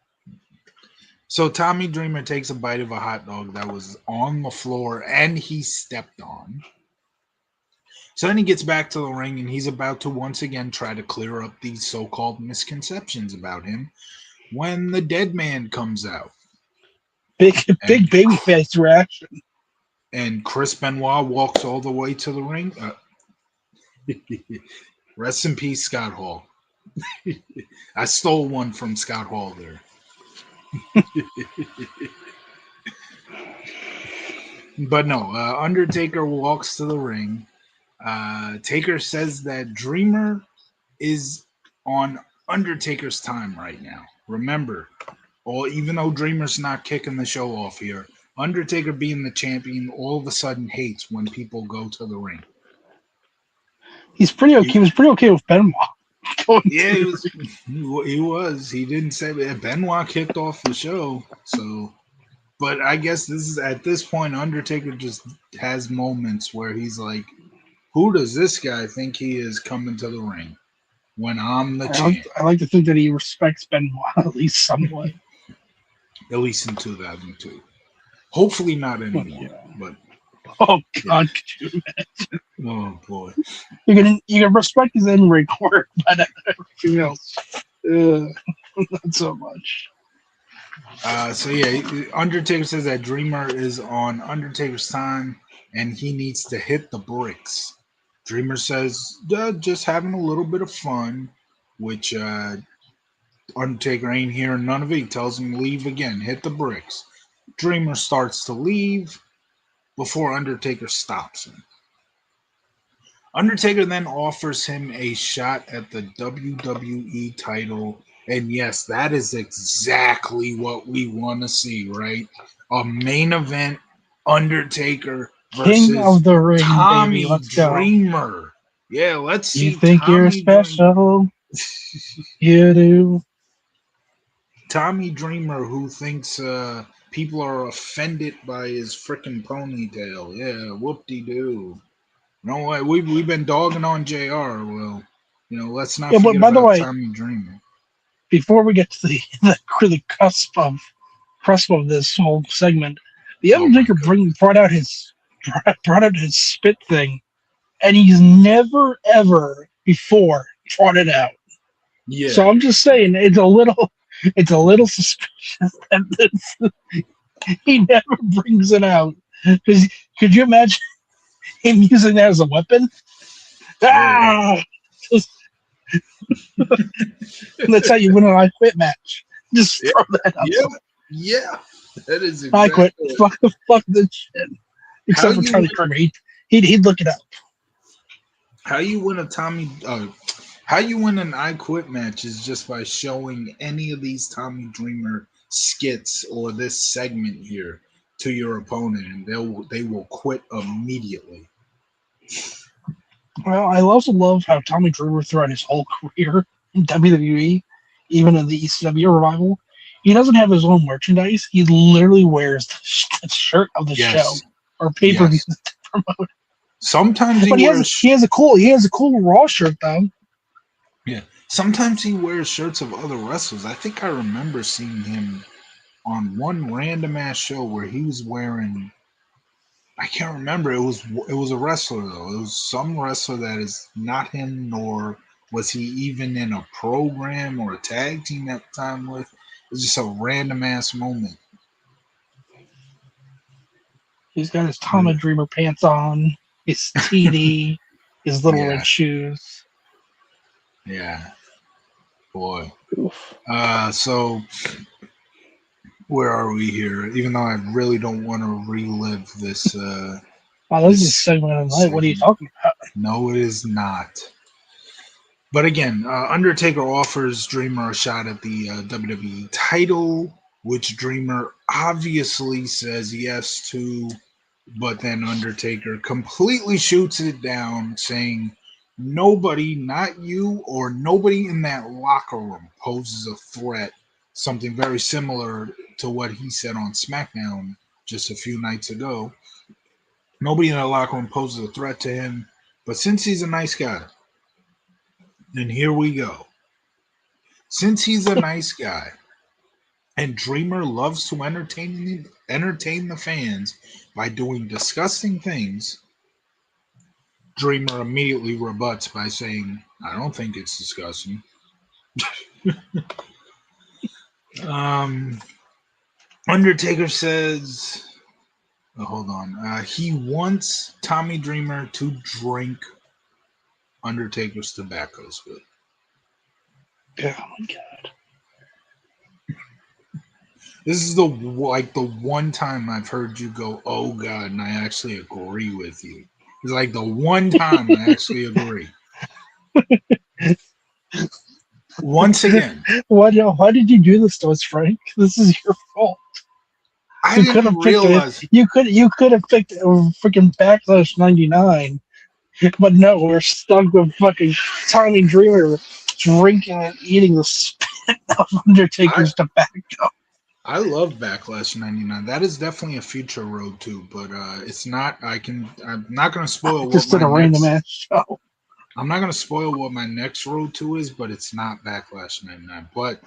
A: So Tommy Dreamer takes a bite of a hot dog that was on the floor and he stepped on. So then he gets back to the ring and he's about to once again try to clear up these so-called misconceptions about him when the dead man comes out.
B: Big baby face reaction.
A: And Chris Benoit walks all the way to the ring. Rest in peace, Scott Hall. I stole one from Scott Hall there. But no, Undertaker walks to the ring. Taker says that Dreamer is on Undertaker's time right now. Remember, even though Dreamer's not kicking the show off here, Undertaker being the champion all of a sudden hates when people go to the ring.
B: He's pretty okay. He was pretty okay with Benoit.
A: Yeah, he was. He didn't say that. Benoit kicked off the show, so. But I guess this is at this point, Undertaker just has moments where he's like, "Who does this guy think he is coming to the ring when I'm the champ?"
B: I like to think that he respects Benoit at least somewhat.
A: At least in 2002. Hopefully not anymore. But
B: oh God, could you imagine?
A: Oh boy,
B: you can respect his in-ring work, but everything else, not so much.
A: So yeah, Undertaker says that Dreamer is on Undertaker's time and he needs to hit the bricks. Dreamer says, just having a little bit of fun, which Undertaker ain't hearing none of it. He tells him to leave again, hit the bricks. Dreamer starts to leave before Undertaker stops him. Undertaker then offers him a shot at the WWE title. And yes, that is exactly what we want to see, right? A main event, Undertaker versus
B: King of the Ring,
A: Tommy
B: baby. Let's
A: Dreamer.
B: Go.
A: Yeah, let's see.
B: You think
A: Tommy
B: you're special? You do.
A: Tommy Dreamer, who thinks people are offended by his freaking ponytail. Yeah, whoop-de-doo. No way. We've been dogging on JR. Well, let's not forget about Tommy Dreamer.
B: before we get to the cusp of this whole segment, the
A: Oh my
B: Undertaker
A: god.
B: brought out his spit thing, and he's never ever before brought it out. So
A: Yeah.
B: I'm just saying it's a little suspicious that he never brings it out. Because could you imagine him using that as a weapon?
A: Oh.
B: Ah, that's how you win an I Quit match. Just
A: Yeah.
B: throw that up.
A: Yeah. Yeah. That is
B: I quit.
A: exactly it.
B: Fuck this shit.
A: How
B: Except for
A: you
B: Charlie
A: win,
B: Kramer, he'd look it up.
A: how you win a Tommy how you win an I Quit match is just by showing any of these Tommy Dreamer skits or this segment here to your opponent, and they will quit immediately.
B: Well, I also love how Tommy Dreamer throughout his whole career in WWE, even in the ECW revival, he doesn't have his own merchandise. He literally wears the shirt of the show
A: Yes,
B: or pay per view.
A: yes. Sometimes he
B: But
A: wears
B: he has a cool Raw shirt though.
A: yeah. Sometimes he wears shirts of other wrestlers. I think I remember seeing him on one random ass show where he was wearing. I can't remember. It was a wrestler though. It was some wrestler that is not him, nor was he even in a program or a tag team at the time with. It was just a random ass moment.
B: He's got his Tommy
A: But,
B: Dreamer pants on, his TD, his little
A: yeah,
B: red shoes.
A: yeah, boy.
B: Oof.
A: So where are we here? Even though I really don't want to relive this
B: Wow, this is a
A: this
B: segment of the night. What are you
A: segment.
B: talking about?
A: No, it is not. But again, Undertaker offers Dreamer a shot at the WWE title, which Dreamer obviously says yes to, but then Undertaker completely shoots it down, saying, nobody, not you, or nobody in that locker room poses a threat. Something very similar to what he said on SmackDown just a few nights ago. Nobody in that locker room poses a threat to him, but since he's a nice guy, and here we go. Since he's a nice guy and Dreamer loves to entertain the fans by doing disgusting things, Dreamer immediately rebuts by saying, "I don't think it's disgusting." Um, Undertaker says, oh, hold on, he wants Tommy Dreamer to drink Undertaker's tobacco spit.
B: Oh my god.
A: This is the one time I've heard you go, "Oh God," and I actually agree with you. It's like the one time I actually agree. Once again,
B: Why did you do this to us, Frank? This is your fault.
A: I
B: You could
A: didn't
B: have picked it.
A: realize.
B: You could have picked a freaking Backlash '99, but no, we're stuck with fucking Tommy Dreamer drinking and eating the spit of
A: I
B: Undertaker's tobacco.
A: I love Backlash '99. That is definitely a future road too, but it's not. I'm not going to spoil what
B: Just
A: my
B: did a random
A: next.
B: ass show.
A: I'm not going to spoil what my next road to is, but it's not Backlash '99. But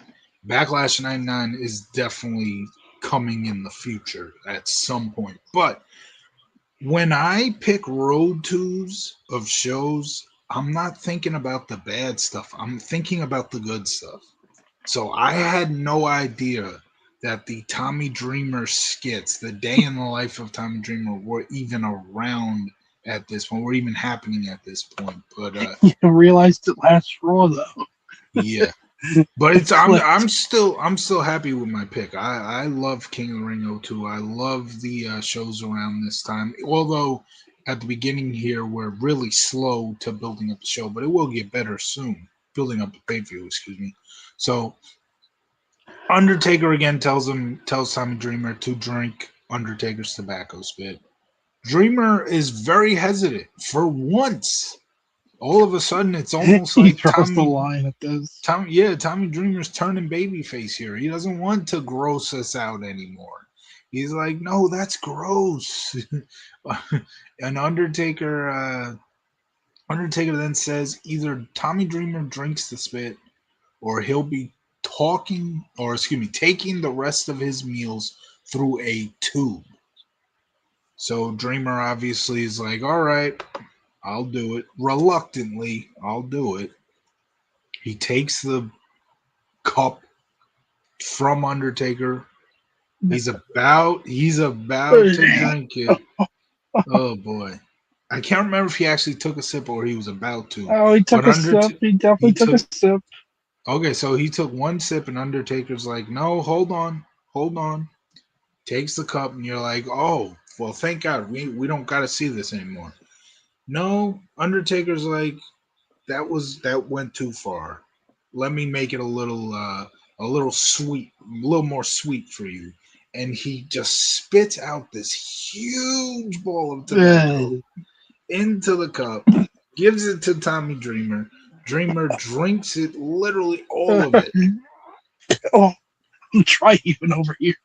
A: Backlash '99 is definitely coming in the future at some point. But when I pick road twos of shows, I'm not thinking about the bad stuff. I'm thinking about the good stuff. So I had no idea that the Tommy Dreamer skits, the day in the life of Tommy Dreamer, were even around at this point, were even happening at this point. But
B: You realized it last Raw though.
A: yeah. But
B: It
A: it's I'm
B: clicked.
A: still happy with my pick. I love King of the Ring '02. I love the shows around this time. Although at the beginning here we're really slow to building up the show, but it will get better soon. Building up the pay per view, excuse me. So Undertaker again tells Tommy Dreamer to drink Undertaker's tobacco spit. Dreamer is very hesitant. For once, all of a sudden, it's almost
B: He
A: like
B: throws the line at this.
A: Tommy Dreamer's turning babyface here. He doesn't want to gross us out anymore. He's like, no, that's gross. And Undertaker then says either Tommy Dreamer drinks the spit or he'll be taking the rest of his meals through a tube. So Dreamer obviously is like, all right, I'll do it. Reluctantly, I'll do it. He takes the cup from Undertaker. He's about to drink it. Oh boy. I can't remember if he actually took a sip or he was about to.
B: Oh, he took
A: But
B: a sip. He definitely
A: he
B: took a
A: took
B: sip.
A: Okay, so he took one sip and Undertaker's like, "No, hold on. Hold on." Takes the cup and you're like, "Oh, well, thank God. We don't got to see this anymore." No, Undertaker's like, that went too far. Let me make it a little sweet, a little more sweet for you. And he just spits out this huge ball of tobacco into the cup, gives it to Tommy Dreamer. Dreamer drinks it, literally all of it.
B: Oh, I'm trying even over here.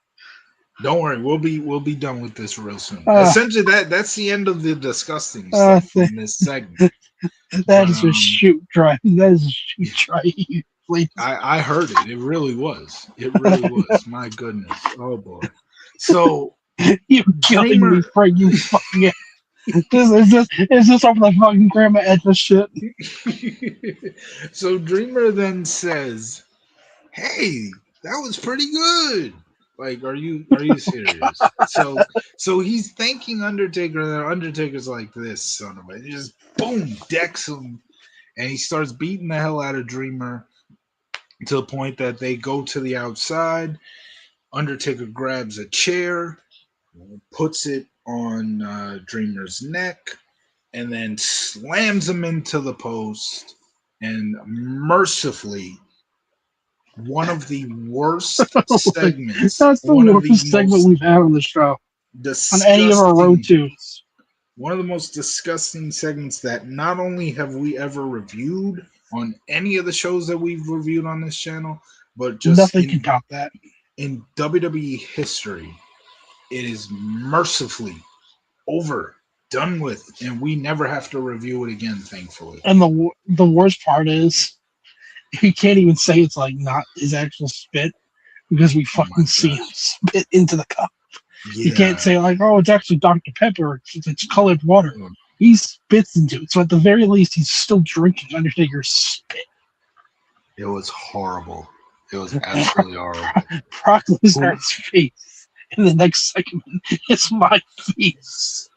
A: Don't worry, we'll be done with this real soon. Essentially, that's the end of the disgusting stuff from this segment.
B: That is a shoot dry. That is a shoot dry. Please.
A: I heard it. It really was. It really was. My goodness. Oh boy. So
B: You killing
A: Dreamer,
B: me, Frank. You fucking. Is this over the fucking Grandma Edna shit?
A: so Dreamer then says, "Hey, that was pretty good." Like, are you serious? So he's thanking Undertaker, and then Undertaker's like, "This son of a," he just boom decks him, and he starts beating the hell out of Dreamer to the point that they go to the outside. Undertaker grabs a chair, puts it on Dreamer's neck, and then slams him into the post. And mercifully, one of the worst segments,
B: That's the
A: one of the
B: worst segment
A: most
B: we've had on the show. On any of our road
A: disgusting,
B: twos.
A: one of the most disgusting segments that not only have we ever reviewed on any of the shows that we've reviewed on this channel, but just
B: Nothing can top that.
A: in WWE history. It is mercifully over, done with, and we never have to review it again, thankfully.
B: And the worst part is, he can't even say it's like not his actual spit because we
A: Oh my
B: fucking see him
A: gosh.
B: spit into the cup. You can't
A: Yeah.
B: say like, oh, it's actually Dr. Pepper. It's colored water. He spits into it. So at the very least, he's still drinking Undertaker's spit.
A: It was horrible. It was absolutely horrible.
B: Brock Lesnar's face in the next segment is my face.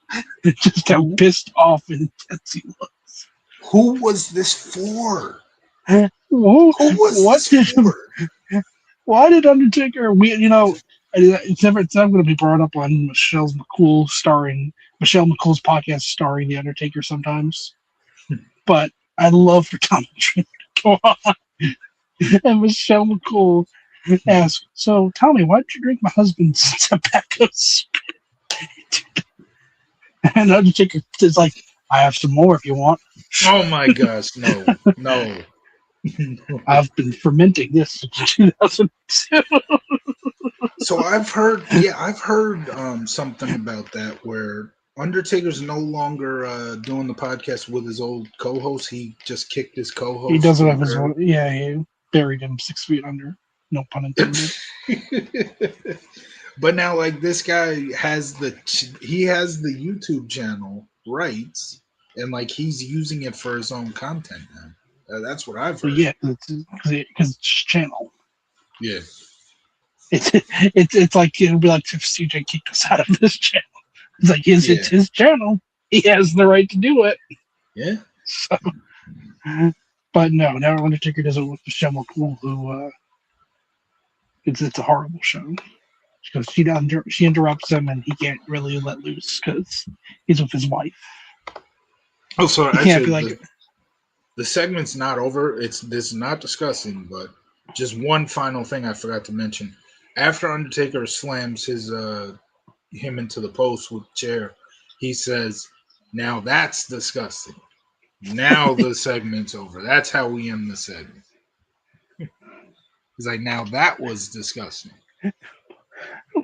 B: Just how pissed off and intense he was.
A: Who was this for?
B: Who
A: was this for?
B: Why did Undertaker? It's never going to be brought up on Michelle McCool's podcast starring the Undertaker sometimes. But I'd love for Tommy Dreamer to go on and Michelle McCool ask, "So Tommy, why did you drink my husband's tobacco spit?" And Undertaker is like, "I have some more if you want."
A: Oh my gosh, no.
B: I've been fermenting this since 2002.
A: So I've heard something about that where Undertaker's no longer doing the podcast with his old co-host. He just kicked his co-host.
B: He doesn't have his own. Yeah, he buried him 6 feet under. No pun intended.
A: But now, like, this guy has the YouTube channel rights, and like he's using it for his own content now. That's what I've heard.
B: Yeah, because it's channel.
A: Yeah.
B: It's like it'd be like if CJ kicked us out of this channel. It's like it's his channel. He has the right to do it.
A: Yeah.
B: So, but no, now Undertaker does it with Michelle McCool, who it's a horrible show because she interrupts him and he can't really let loose because he's with his wife.
A: Oh, so
B: he can't be like
A: the segment's not over. This is not discussing, but just one final thing I forgot to mention. After Undertaker slams him into the post with the chair, he says, "Now that's disgusting. Now the segment's over. That's how we end the segment." He's like, "Now that was disgusting."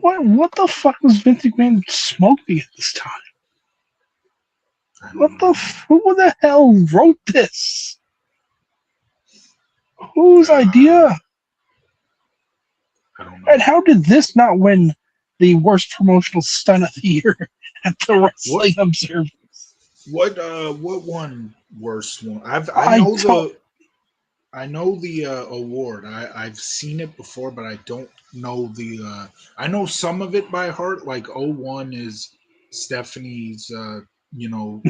B: What the fuck was Vince McMahon smoking at this time? Who the hell wrote this? Whose idea? And how did this not win the worst promotional stunt of the year at the
A: What
B: Wrestling Observer?
A: what one worst one?
B: I don't
A: I know the award. I've seen it before, but I don't know the. I know some of it by heart. Like '01 is Stephanie's, 9/11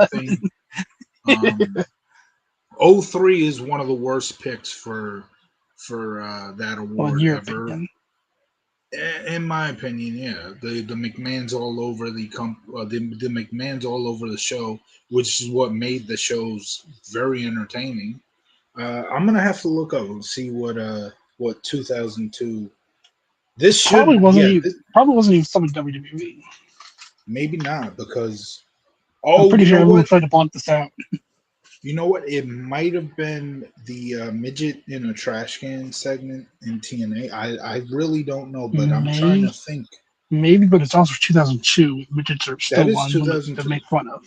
A: thing.
B: 9/11.
A: Um, '03 is one of the worst picks for that
B: Well, in
A: award
B: your
A: ever.
B: opinion,
A: In my opinion, yeah, the McMahon's all over the McMahon's all over the show, which is what made the shows very entertaining. I'm gonna have to look up and see what 2002. This should
B: probably wasn't even some of WWE.
A: maybe not because
B: I'm pretty
A: you
B: sure
A: know
B: everyone
A: what
B: tried to block this out.
A: it might have been the midget in a trash can segment in TNA. I really don't know, but I'm trying to
B: Maybe,
A: think.
B: maybe, but it's also 2002, midgets are
A: That
B: still
A: is
B: one to
A: 2002.
B: make fun of.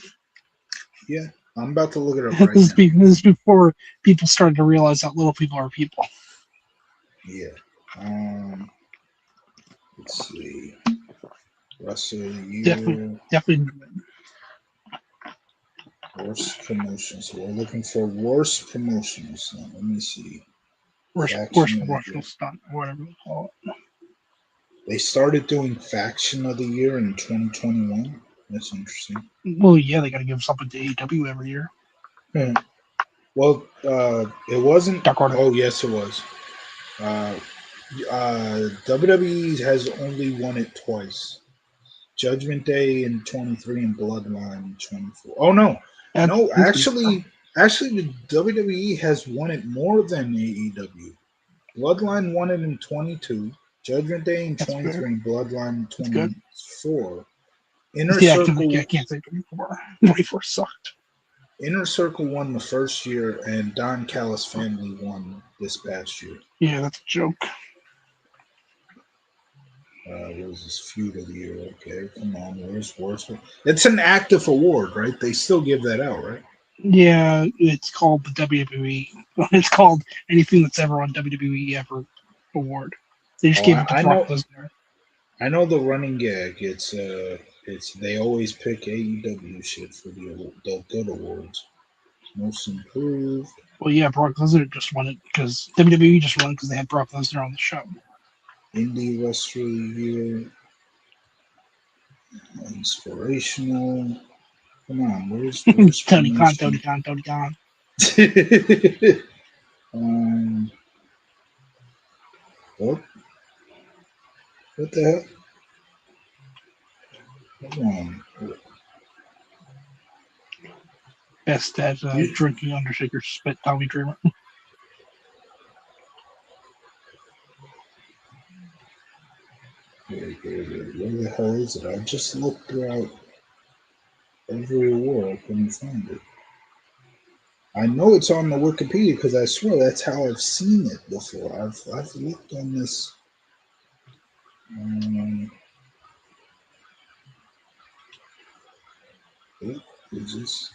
A: Yeah, I'm about to look it up right
B: This
A: now.
B: this is before people started to realize that little people are people.
A: Yeah. Um, let's see. Wrestler of the
B: Definitely,
A: year,
B: definitely
A: worst promotion. So we're looking for worst promotions. Now, let me see.
B: worst
A: Faction of the
B: promotional
A: year.
B: stunt, or whatever you call it.
A: They started doing faction of the year in 2021. That's interesting.
B: Well, yeah, they got to give something to AEW every year.
A: Hmm. Well, it wasn't.
B: Dark Order.
A: Oh, yes, it was. Uh, WWE has only won it twice. Judgment Day in 23 and Bloodline in 24. Oh no, no,
B: That's bizarre.
A: actually, the WWE has won it more than AEW. Bloodline won it in 22, Judgment Day in
B: That's fair.
A: 23, and Bloodline in
B: That's good.
A: 24. Inner
B: Yeah, I
A: Circle
B: can't say 24. 24 sucked.
A: Inner Circle won the first year, and Don Callis family won this past year.
B: Yeah, that's a joke.
A: What was this feud of the year? Okay, come on, where's worst? It's an active award, right? They still give that out, right?
B: Yeah, it's called the WWE. It's called anything that's ever on WWE ever award. They just
A: Oh,
B: gave it to
A: I
B: Brock
A: know.
B: Lesnar.
A: I know the running gag. It's they always pick AEW shit for the good awards. Most improved,
B: Well, yeah, Brock Lesnar just won it because WWE just won because they had Brock Lesnar on the show.
A: indie wrestler of the year, inspirational. Come on, where's worst
B: Tony Khan, Tony
A: promotion?
B: Khan, Tony Khan.
A: um, what? What the hell? Come on.
B: Best at
A: You,
B: drinking Undertaker spit, Tommy Dreamer.
A: where the hell is it? I just looked throughout every award. I couldn't find it. I know it's on the Wikipedia because I swear that's how I've seen it before. I've looked on this. Um, what is this?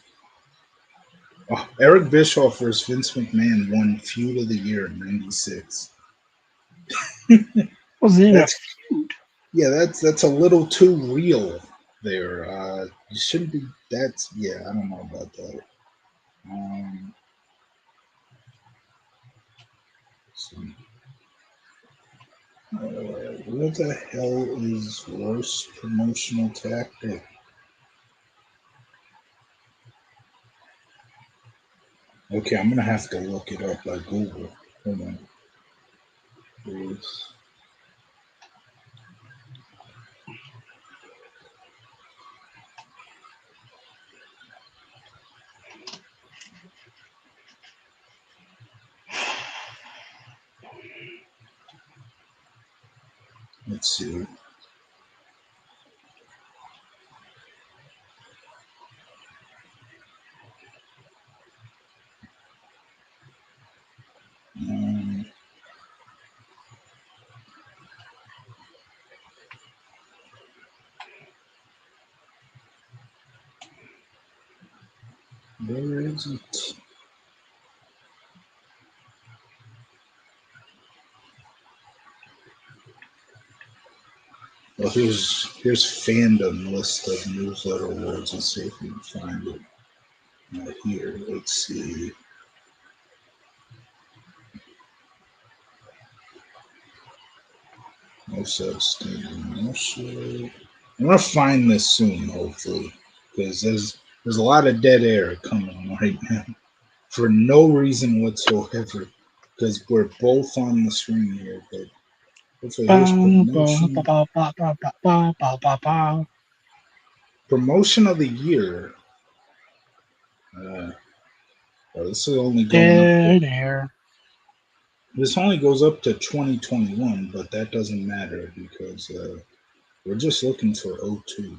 A: Oh, Eric Bischoff versus Vince McMahon won Feud of the Year in '96.
B: Wasn't even a
A: That's
B: feud.
A: yeah, that's a little too real there. You shouldn't be. That's yeah, I don't know about that. Um, so, what the hell is worst promotional tactic? Okay, I'm gonna have to look it up by Google. Hold on. Let's see. Um, where is it? Well, here's fandom list of newsletter awards. Let's see if we can find it here. Let's see. Most outstanding. I'm gonna find this soon, hopefully, because there's a lot of dead air coming right now for no reason whatsoever. Because we're both on the screen here, but hopefully here's promotion of the year. Well, this is only going up to
B: Dead air.
A: this only goes up to 2021, but that doesn't matter because we're just looking for 02.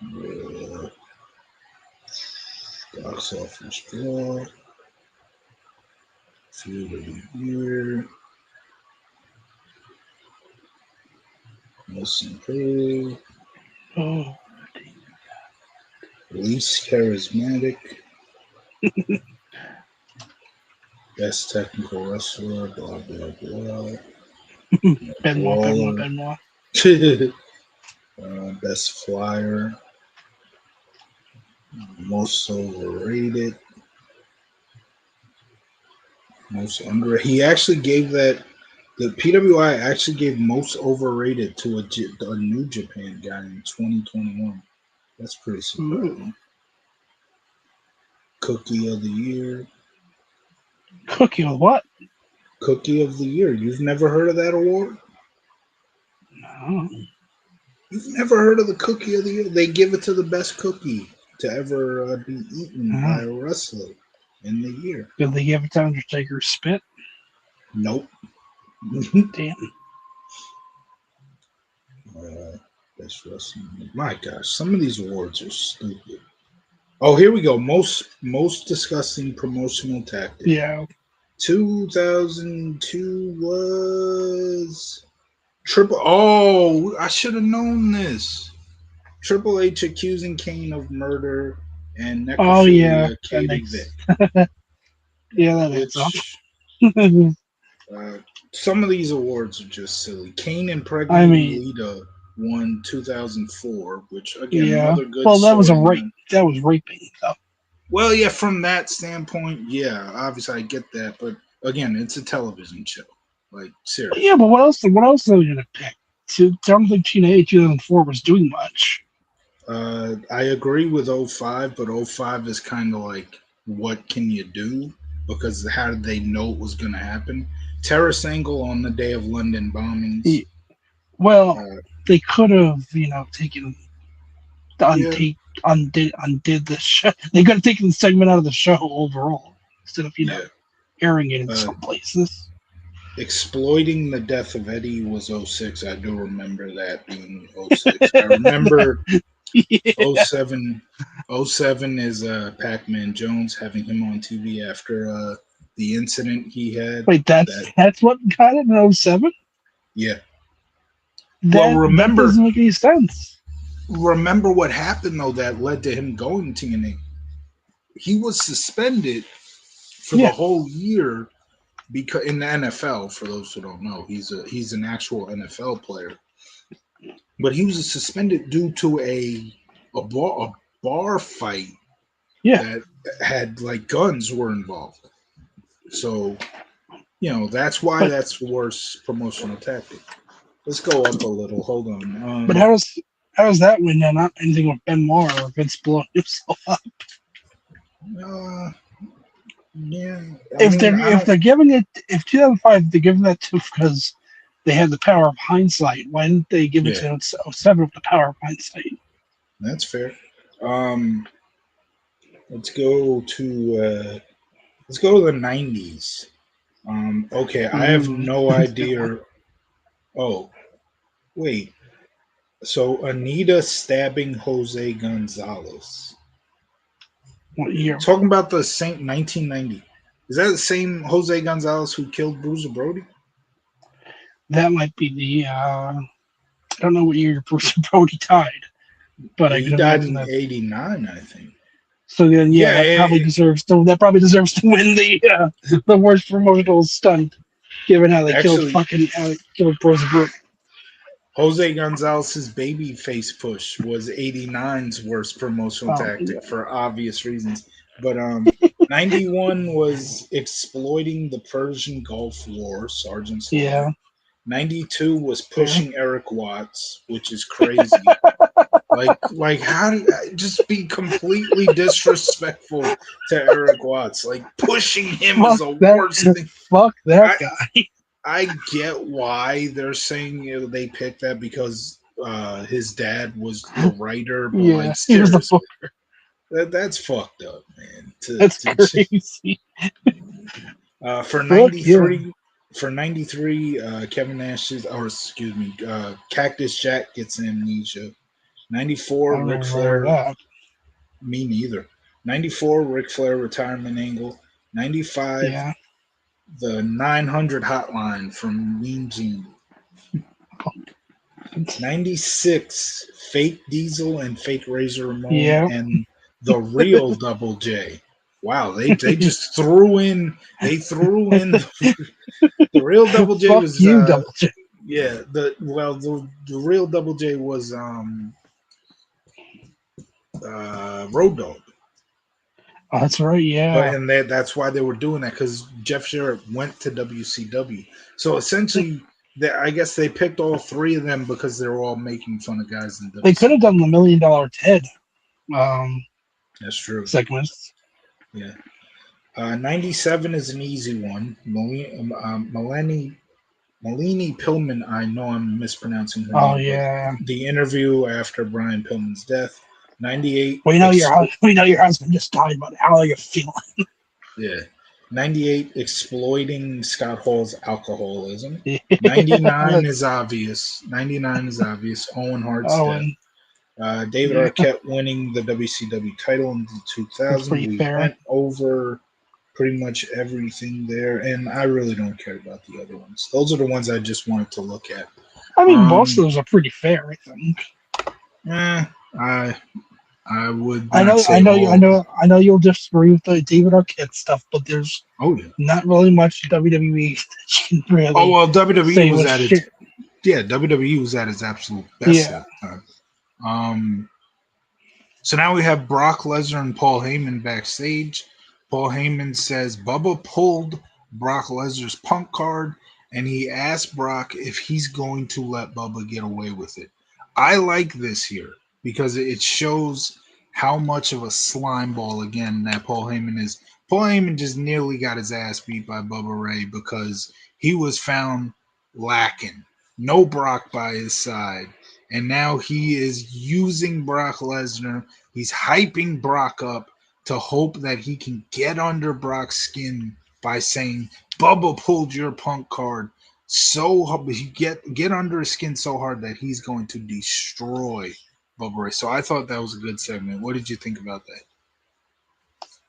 A: Uh, box office draw, feud of the year, most improved,
B: Oh,
A: least charismatic, best technical wrestler, blah blah blah.
B: Benoit.
A: Brawler, best flyer, most overrated, most under. He actually gave that. The PWI actually gave most overrated to a New Japan guy in 2021. That's pretty surprising. Cookie of the year.
B: Cookie with what?
A: Cookie of the year. You've never heard of that award?
B: No.
A: You've never heard of the Cookie of the year? They give it to the best cookie to ever be eaten by a wrestler in the year.
B: Did they give it to Undertaker's spit?
A: Nope.
B: Damn.
A: Best wrestling. My gosh, some of these awards are stupid. Oh, here we go. Most disgusting promotional tactic.
B: Yeah.
A: 2002 was Triple. Oh, I should have known this. Triple H accusing Kane of murder and necrophilia.
B: Oh yeah,
A: Katie Vick.
B: Yeah, that adds up.
A: Some of these awards are just silly. Kane and Pregnant Lita won 2004, which again another good.
B: Well, that was a rape. That was raping, though.
A: Well, yeah, from that standpoint, yeah, obviously I get that, but again, it's a television show. Like seriously.
B: Yeah, but what else? What else are we gonna pick? I don't think TNA 2004 was doing much.
A: I agree with 05, but 05 is kind of like, what can you do? Because how did they know it was going to happen? Terrace Angle on the day of London bombings.
B: Yeah. Well, they could have, taken undid the show. They could have taken the segment out of the show overall instead of airing it in some places.
A: Exploiting the death of Eddie was 06. I do remember that being 06. I remember 07 is Pac-Man Jones, having him on TV after the incident he had.
B: Wait, that's what got it in 07?
A: Yeah.
B: That doesn't make any sense.
A: Remember what happened though that led to him going to TNA. He was suspended for the whole year because in the NFL. For those who don't know, he's an actual NFL player, but he was suspended due to a bar fight that had like guns were involved. So, that's why that's the worst promotional tactic. Let's go up a little. Hold on.
B: But how does that win? Not anything with Benoit or Vince blowing himself up.
A: Yeah.
B: If they're giving it, if 2005 they're giving that to because they had the power of hindsight, why didn't they give it to 07 with the power of hindsight?
A: That's fair. Let's go to the 90s. Okay, I have no idea. Oh, wait. So Anita stabbing Jose Gonzalez.
B: What year?
A: Talking about the same 1990. Is that the same Jose Gonzalez who killed Bruiser Brody?
B: That might be the. I don't know what year Bruiser Brody died, but
A: he died in '89, I think.
B: So then, yeah,
A: Yeah,
B: that probably deserves to. That probably deserves to win the worst promotional stunt, given how they killed
A: actually,
B: fucking how they killed Bruce Brook.
A: Jose Gonzalez's baby face push was '89's worst promotional
B: Oh
A: tactic
B: yeah,
A: for obvious reasons. But '91 was exploiting the Persian Gulf War, Sergeant Slaughter.
B: yeah,
A: '92 was
B: fair.
A: pushing Eric Watts, which is crazy. Like how do just be completely disrespectful to Eric Watts? Like pushing him is
B: Fuck
A: the
B: that.
A: worst thing.
B: Fuck that
A: I
B: guy.
A: I get why they're saying they picked that because his dad was the writer, but
B: Yeah,
A: like
B: he was the
A: seriously,
B: fuck.
A: that's fucked up, man.
B: That's crazy.
A: For
B: Fuck yeah.
A: '93, Kevin Nash's or excuse me, Cactus Jack gets amnesia.
B: I
A: '94,
B: don't
A: Ric
B: even remember
A: Flair.
B: that.
A: Me neither. '94, Ric Flair retirement angle. '95,
B: Yeah.
A: the 900 hotline from Mean Gene. 96, fake Diesel and fake Razor Ramon
B: Yeah.
A: and the real Double J. Wow, they just threw in the real Double J
B: Fuck
A: was
B: you, Double J.
A: yeah, the real Double J was Road Dogg.
B: Oh, that's right.
A: But
B: Yeah.
A: and that's why they were doing that because Jeff Jarrett went to WCW. So essentially, I guess they picked all three of them because they were all making fun of guys in
B: They could have
A: WCW.
B: done the $1 million Ted um,
A: That's true.
B: segments.
A: Yeah. 97 is an easy one. Melanie Pillman, I know I'm mispronouncing her
B: Oh
A: name, but
B: yeah.
A: the interview after Brian Pillman's death. 98,
B: We know your husband just died, but how are you feeling?
A: yeah. 98, exploiting Scott Hall's alcoholism.
B: Yeah.
A: 99 is obvious. 99 is obvious. Owen Hart's
B: Oh,
A: death.
B: and
A: David
B: yeah,
A: Arquette winning the WCW title in
B: that's
A: 2000.
B: pretty
A: We
B: fair.
A: went over pretty much everything there, and I really don't care about the other ones. Those are the ones I just wanted to look at.
B: I mean, most of
A: Um,
B: those are pretty fair. I think.
A: eh, I I would not say
B: I
A: all.
B: know you'll disagree with the David Arquette stuff, but there's
A: Oh yeah.
B: not really much WWE that you can
A: Oh
B: really
A: well, WWE
B: say
A: was
B: was
A: at its
B: shit.
A: yeah. WWE was at its absolute best
B: Yeah.
A: at the time. Um, so now we have Brock Lesnar and Paul Heyman backstage. Paul Heyman says Bubba pulled Brock Lesnar's punk card and he asked Brock if he's going to let Bubba get away with it. I like this here because it shows how much of a slime ball again that Paul Heyman is. Paul Heyman just nearly got his ass beat by Bubba Ray because he was found lacking. No Brock by his side. And now he is using Brock Lesnar. He's hyping Brock up to hope that he can get under Brock's skin by saying, Bubba pulled your punk card so get under his skin so hard that he's going to destroy Bubba Ray. So I thought that was a good segment. What did you think about that?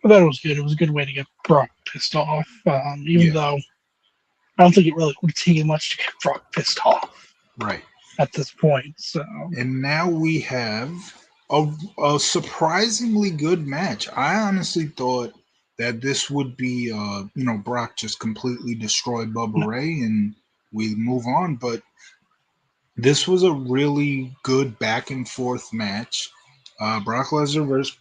B: I thought it was good. It was a good way to get Brock pissed off. Even
A: Yeah,
B: though I don't think it really would take much to get Brock pissed off
A: right.
B: at this point. So
A: And now we have a surprisingly good match. I honestly thought that this would be, Brock just completely destroyed Bubba Ray and we move on. But this was a really good back and forth match. Brock Lesnar versus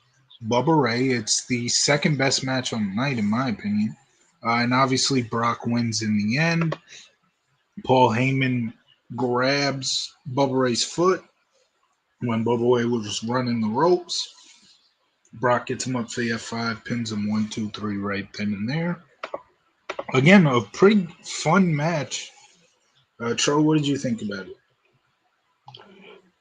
A: Bubba Ray. It's the second best match on the night, in my opinion. And obviously, Brock wins in the end. Paul Heyman grabs Bubba Ray's foot when Bubba Ray was running the ropes. Brock gets him up for the F5, pins him 1, 2, 3 right then and there. Again, a pretty fun match. Tro, what did you think about it?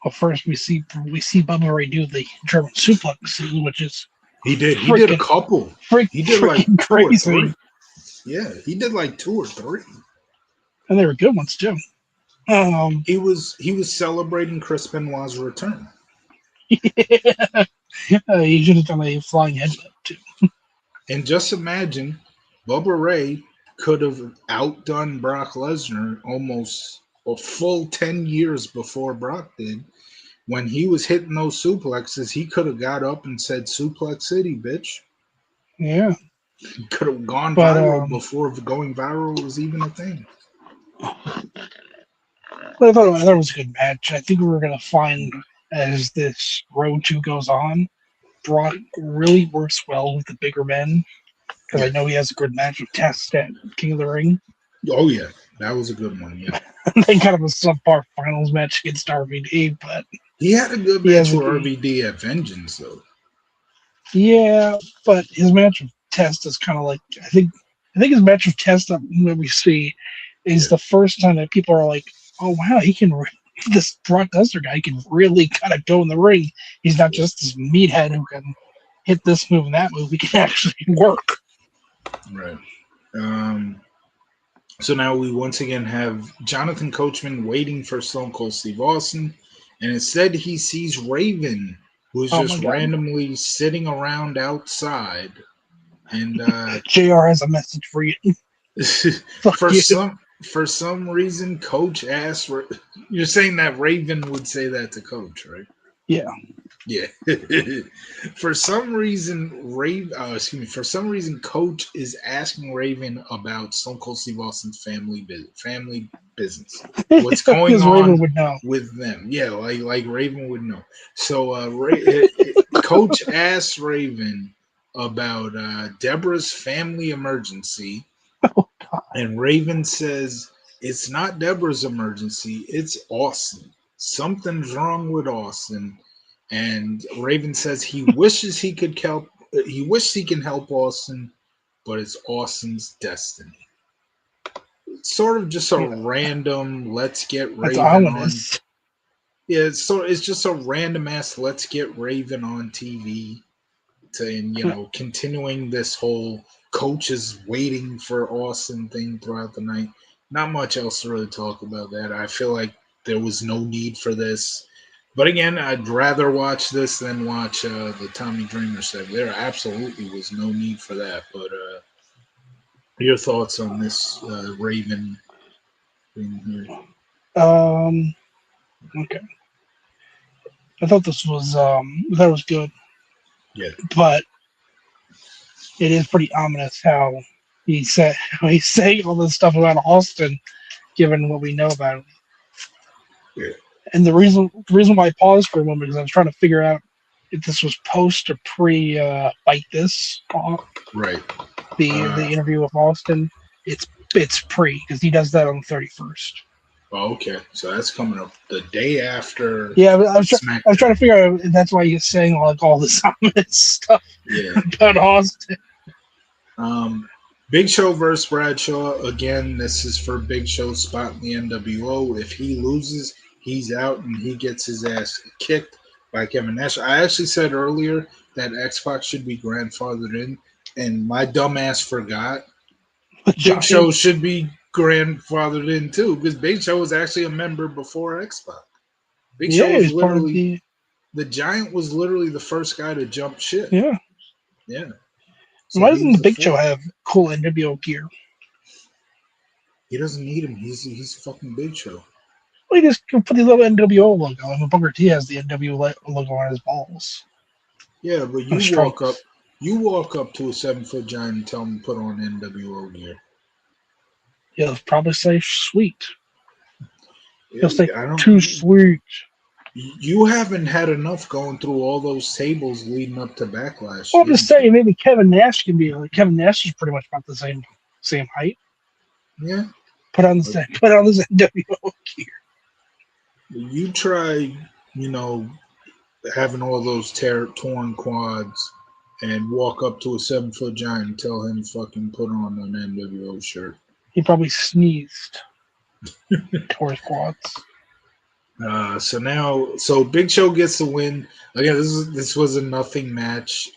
B: well, first we see Bubba Ray do the German suplex, which is
A: He did. He did a
B: freaking
A: couple. He did like
B: freaking
A: two or three.
B: crazy,
A: Yeah, he did like two or three.
B: and they were good ones too. Um,
A: He was celebrating Chris Benoit's return.
B: yeah. He should have done a flying headbutt too.
A: And just imagine, Bubba Ray could have outdone Brock Lesnar almost a full 10 years before Brock did. when he was hitting those suplexes, he could have got up and said "Suplex City, bitch."
B: Yeah,
A: He could have gone
B: but
A: viral before going viral was even a thing.
B: I thought that was a good match. I think we were gonna find as this road two goes on, Brock really works well with the bigger men because
A: Yeah.
B: I know he has a good match with Test at King of the Ring.
A: Oh yeah, that was a good one. Yeah,
B: They kind of a subpar finals match against RVD, but
A: he had a good
B: he has
A: match
B: a
A: with RVD at Vengeance though.
B: yeah, but his match with Test is kind of like I think his match with Test that we see is
A: Yeah,
B: the first time that people are like, oh wow, he can this Brock Lesnar guy can really kind of go in the ring. He's not just this meathead who can hit this move and that move. He can actually work.
A: right. Um, so now we once again have Jonathan Coachman waiting for Stone Cold Steve Austin, and instead he sees Raven, who is
B: Oh my
A: just
B: god,
A: randomly sitting around outside, and
B: JR has a message for you. Fuck
A: for
B: you.
A: some reason, Coach asked. You're saying that Raven would say that to Coach, right?
B: Yeah,
A: Yeah. For some reason, For some reason, Coach is asking Raven about Stone Cold Steve Austin's family business. What's going
B: because Raven
A: on
B: would know.
A: with them? Yeah, like Raven would know. So, Coach asks Raven about Deborah's family emergency,
B: Oh god,
A: and Raven says it's not Deborah's emergency; it's Austin. Something's wrong with Austin. And Raven says he wishes he could help. He wishes he can help Austin, but it's Austin's destiny. It's sort of just a
B: yeah,
A: random "let's get
B: that's
A: Raven on."
B: ominous.
A: Yeah, it's just a random ass "let's get Raven on TV" and continuing this whole Coach is waiting for Austin thing throughout the night. Not much else to really talk about that. I feel like there was no need for this. But again, I'd rather watch this than watch the Tommy Dreamer segment. There absolutely was no need for that. But your thoughts on this Raven thing here?
B: Um, okay. I thought this was good,
A: Yeah,
B: but it is pretty ominous how he's saying all this stuff about Austin, given what we know about him.
A: yeah,
B: And the reason why I paused for a moment is I was trying to figure out if this was post or pre Bite This talk,
A: right.
B: the interview with Austin. It's pre because he does that on the 31st.
A: Oh, okay, so that's coming up the day after
B: Yeah, but I was trying
A: SmackDown.
B: to figure out if that's why he's saying like all this ominous stuff
A: Yeah.
B: about Austin.
A: Big Show versus Bradshaw. Again, this is for Big Show's spot in the NWO. If he loses, he's out and he gets his ass kicked by Kevin Nash. I actually said earlier that X-Pac should be grandfathered in, and my dumbass forgot. Big
B: Giant.
A: Show should be grandfathered in too, because Big Show was actually a member before X-Pac. Big Show
B: Yeah,
A: was
B: he's part of
A: literally the Giant was literally the first guy to jump ship.
B: yeah.
A: Yeah. So
B: Why
A: he
B: doesn't
A: was
B: the
A: the
B: Big Show
A: first.
B: have cool NWO gear?
A: He doesn't need him. He's fucking Big Show.
B: Well, he just put the little NWO logo, and Booker T has the NWO logo on his balls.
A: Yeah, but
B: No stripes.
A: you walk up to a 7 foot giant and tell him to put on NWO gear.
B: He'll probably say sweet. He'll say
A: I don't.
B: too sweet.
A: You haven't had enough going through all those tables leading up to Backlash.
B: Well, I'm just saying, maybe Kevin Nash can be like Kevin Nash is pretty much about the same height.
A: Yeah.
B: Put on this NWO gear.
A: You try, having all those torn quads and walk up to a 7 foot giant and tell him fucking put on an NWO shirt.
B: He probably sneezed. Tore his quads.
A: So Big Show gets the win. Again, this was a nothing match.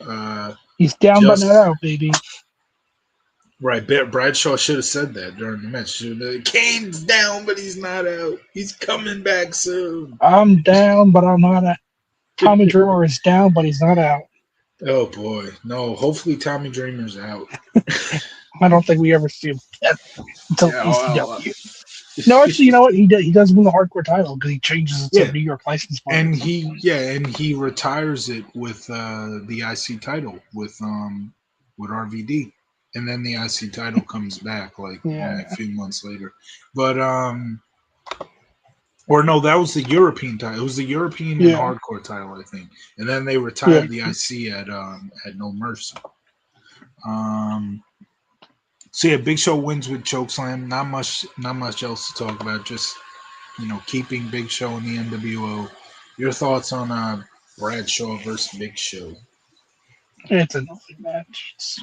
B: He's down but
A: Just
B: not out, baby.
A: right. Bradshaw should have said that during the match. Kane's down, but he's not out. He's coming back soon.
B: I'm down, but I'm not out. Tommy Dreamer is down, but he's not out.
A: Oh boy, no. Hopefully Tommy Dreamer's out.
B: I don't think we ever see him until
A: Yeah,
B: ECW. No, actually, you know what? He does win the hardcore title because he changes it to
A: Yeah,
B: New York license plate.
A: and he retires it with the IC title with RVD, and then the IC title comes back like
B: Yeah,
A: only a few months later. But or no, that was the European title. It was the European and
B: yeah,
A: hardcore title, I think, and then they
B: yeah.
A: retired the IC at No Mercy. Um, so yeah, Big Show wins with chokeslam. Not much else to talk about. Just keeping Big Show in the NWO. Your thoughts on Bradshaw versus Big Show?
B: It's a nothing match. It's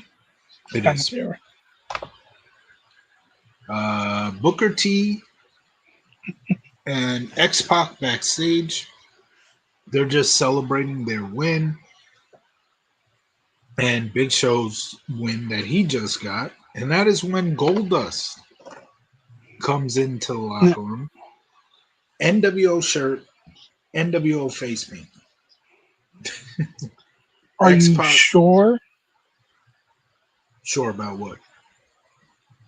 A: It
B: kind of
A: is.
B: there.
A: Booker T and X Pac backstage. They're just celebrating their win and Big Show's win that he just got. And that is when Goldust comes into the
B: Yeah.
A: locker room. NWO shirt, NWO face paint.
B: Are
A: X
B: you
A: Pac,
B: sure?
A: sure about what?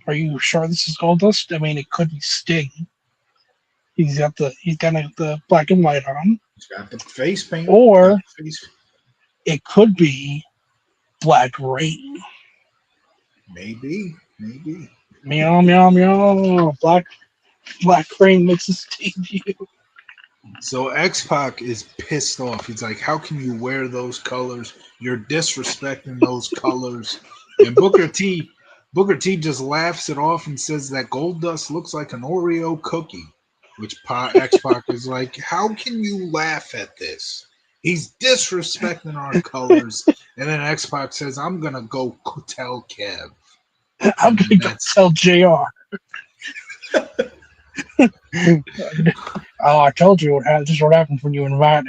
B: Are you sure this is Goldust? I mean, it could be Sting. He's got the black and white on,
A: He's got the face paint. Got
B: or
A: the face.
B: it could be Black Rain.
A: Maybe, maybe.
B: Meow meow meow. Black Rain makes his debut.
A: So X Pac is pissed off. He's like, "How can you wear those colors? You're disrespecting those colors." And Booker T just laughs it off and says that Goldust looks like an Oreo cookie. Which X Pac is like, "How can you laugh at this? He's disrespecting our colors." And then X Pac says, "I'm gonna go tell Kev."
B: I'm
A: And then
B: gonna go
A: that's
B: tell Jr. Oh, I told you this is what happens when you invite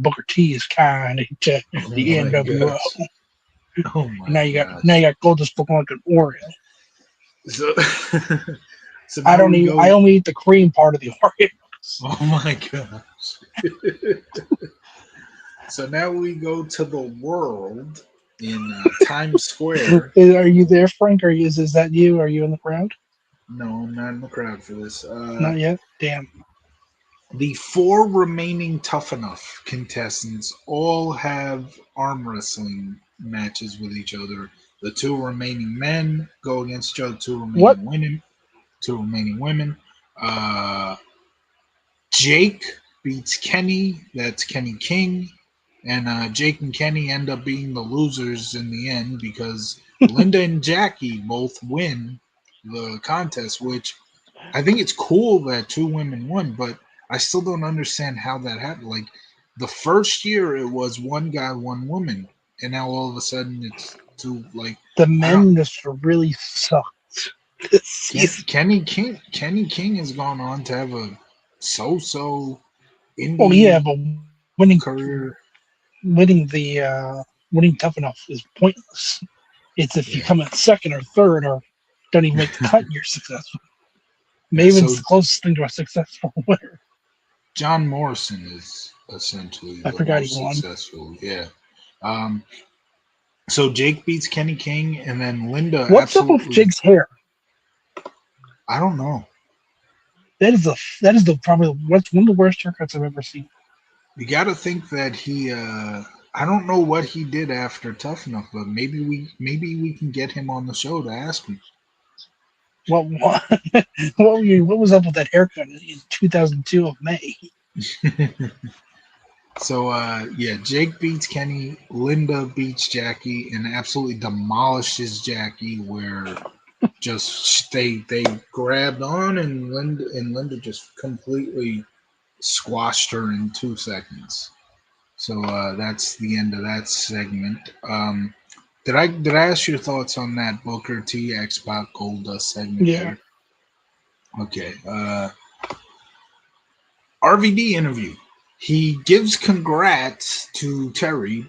B: Booker T as kind to
A: oh
B: the
A: my
B: NWO.
A: gosh. Oh
B: And
A: my
B: now you got Goldust looking like an Oreo.
A: So, so
B: I
A: now
B: don't
A: we
B: even.
A: go.
B: I only eat the cream part of the Oreos.
A: Oh my gosh. So now we go to the world in Times Square.
B: Are you there, Frank? Is that you? Are you in the crowd?
A: No, I'm not in the crowd for this.
B: Not yet. Damn.
A: The four remaining Tough Enough contestants all have arm wrestling matches with each other. The two remaining men go against each other. Two
B: What?
A: remaining women. Two remaining women. Uh, Jake beats Kenny. That's Kenny King. And Jake and Kenny end up being the losers in the end because Linda and Jackie both win the contest, which I think it's cool that two women won, but I still don't understand how that happened. Like the first year it was one guy, one woman, and now all of a sudden it's two. Like
B: The
A: I don't.
B: men just really sucked this season.
A: Kenny King has gone on to have a so-so
B: Well, yeah,
A: indie
B: but winning
A: career.
B: winning the winning tough enough is pointless. It's if you
A: Yeah.
B: come in second or third or don't even make the cut, you're successful.
A: Yeah,
B: Maven's
A: so
B: the closest thing to a successful winner.
A: John Morrison is essentially
B: I
A: the
B: forgot he
A: most
B: won.
A: successful. Yeah. Um, so Jake beats Kenny King, and then Linda
B: What's up with
A: absolutely.
B: Jake's hair?
A: I don't know.
B: That is the probably what's one of the worst haircuts I've ever seen.
A: You got to think that he. I don't know what he did after Tough Enough, but maybe we can get him on the show to ask him.
B: What what was up with that haircut in 2002 of May?
A: So yeah, Jake beats Kenny, Linda beats Jackie, and absolutely demolishes Jackie. Where just they grabbed on, and Linda just completely squashed her in 2 seconds. So that's the end of that segment. Did I ask your thoughts on that Booker T X Pac Gold segment
B: Yeah,
A: there? Okay. RVD interview. He gives congrats to Terry,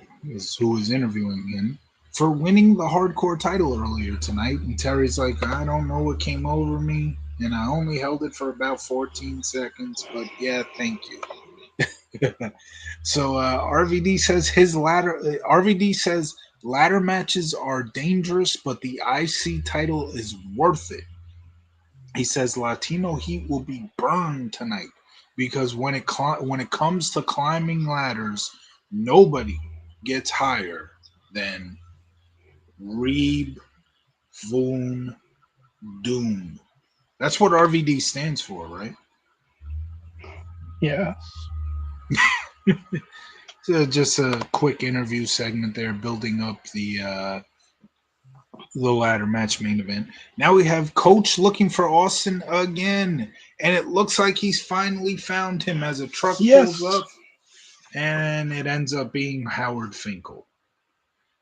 A: who is interviewing him, for winning the hardcore title earlier tonight. And Terry's like, I don't know what came over me, and I only held it for about 14 seconds, but yeah, thank you. So RVD says ladder matches are dangerous, but the IC title is worth it. He says Latino heat will be burned tonight because when it comes to climbing ladders, nobody gets higher than Reeb Voon Doom. That's what RVD stands for, right?
B: Yes.
A: So just a quick interview segment there, building up the ladder match main event. Now we have Coach looking for Austin again, and it looks like he's finally found him as a truck pulls
B: Yes.
A: up, and it ends up being Howard Finkel.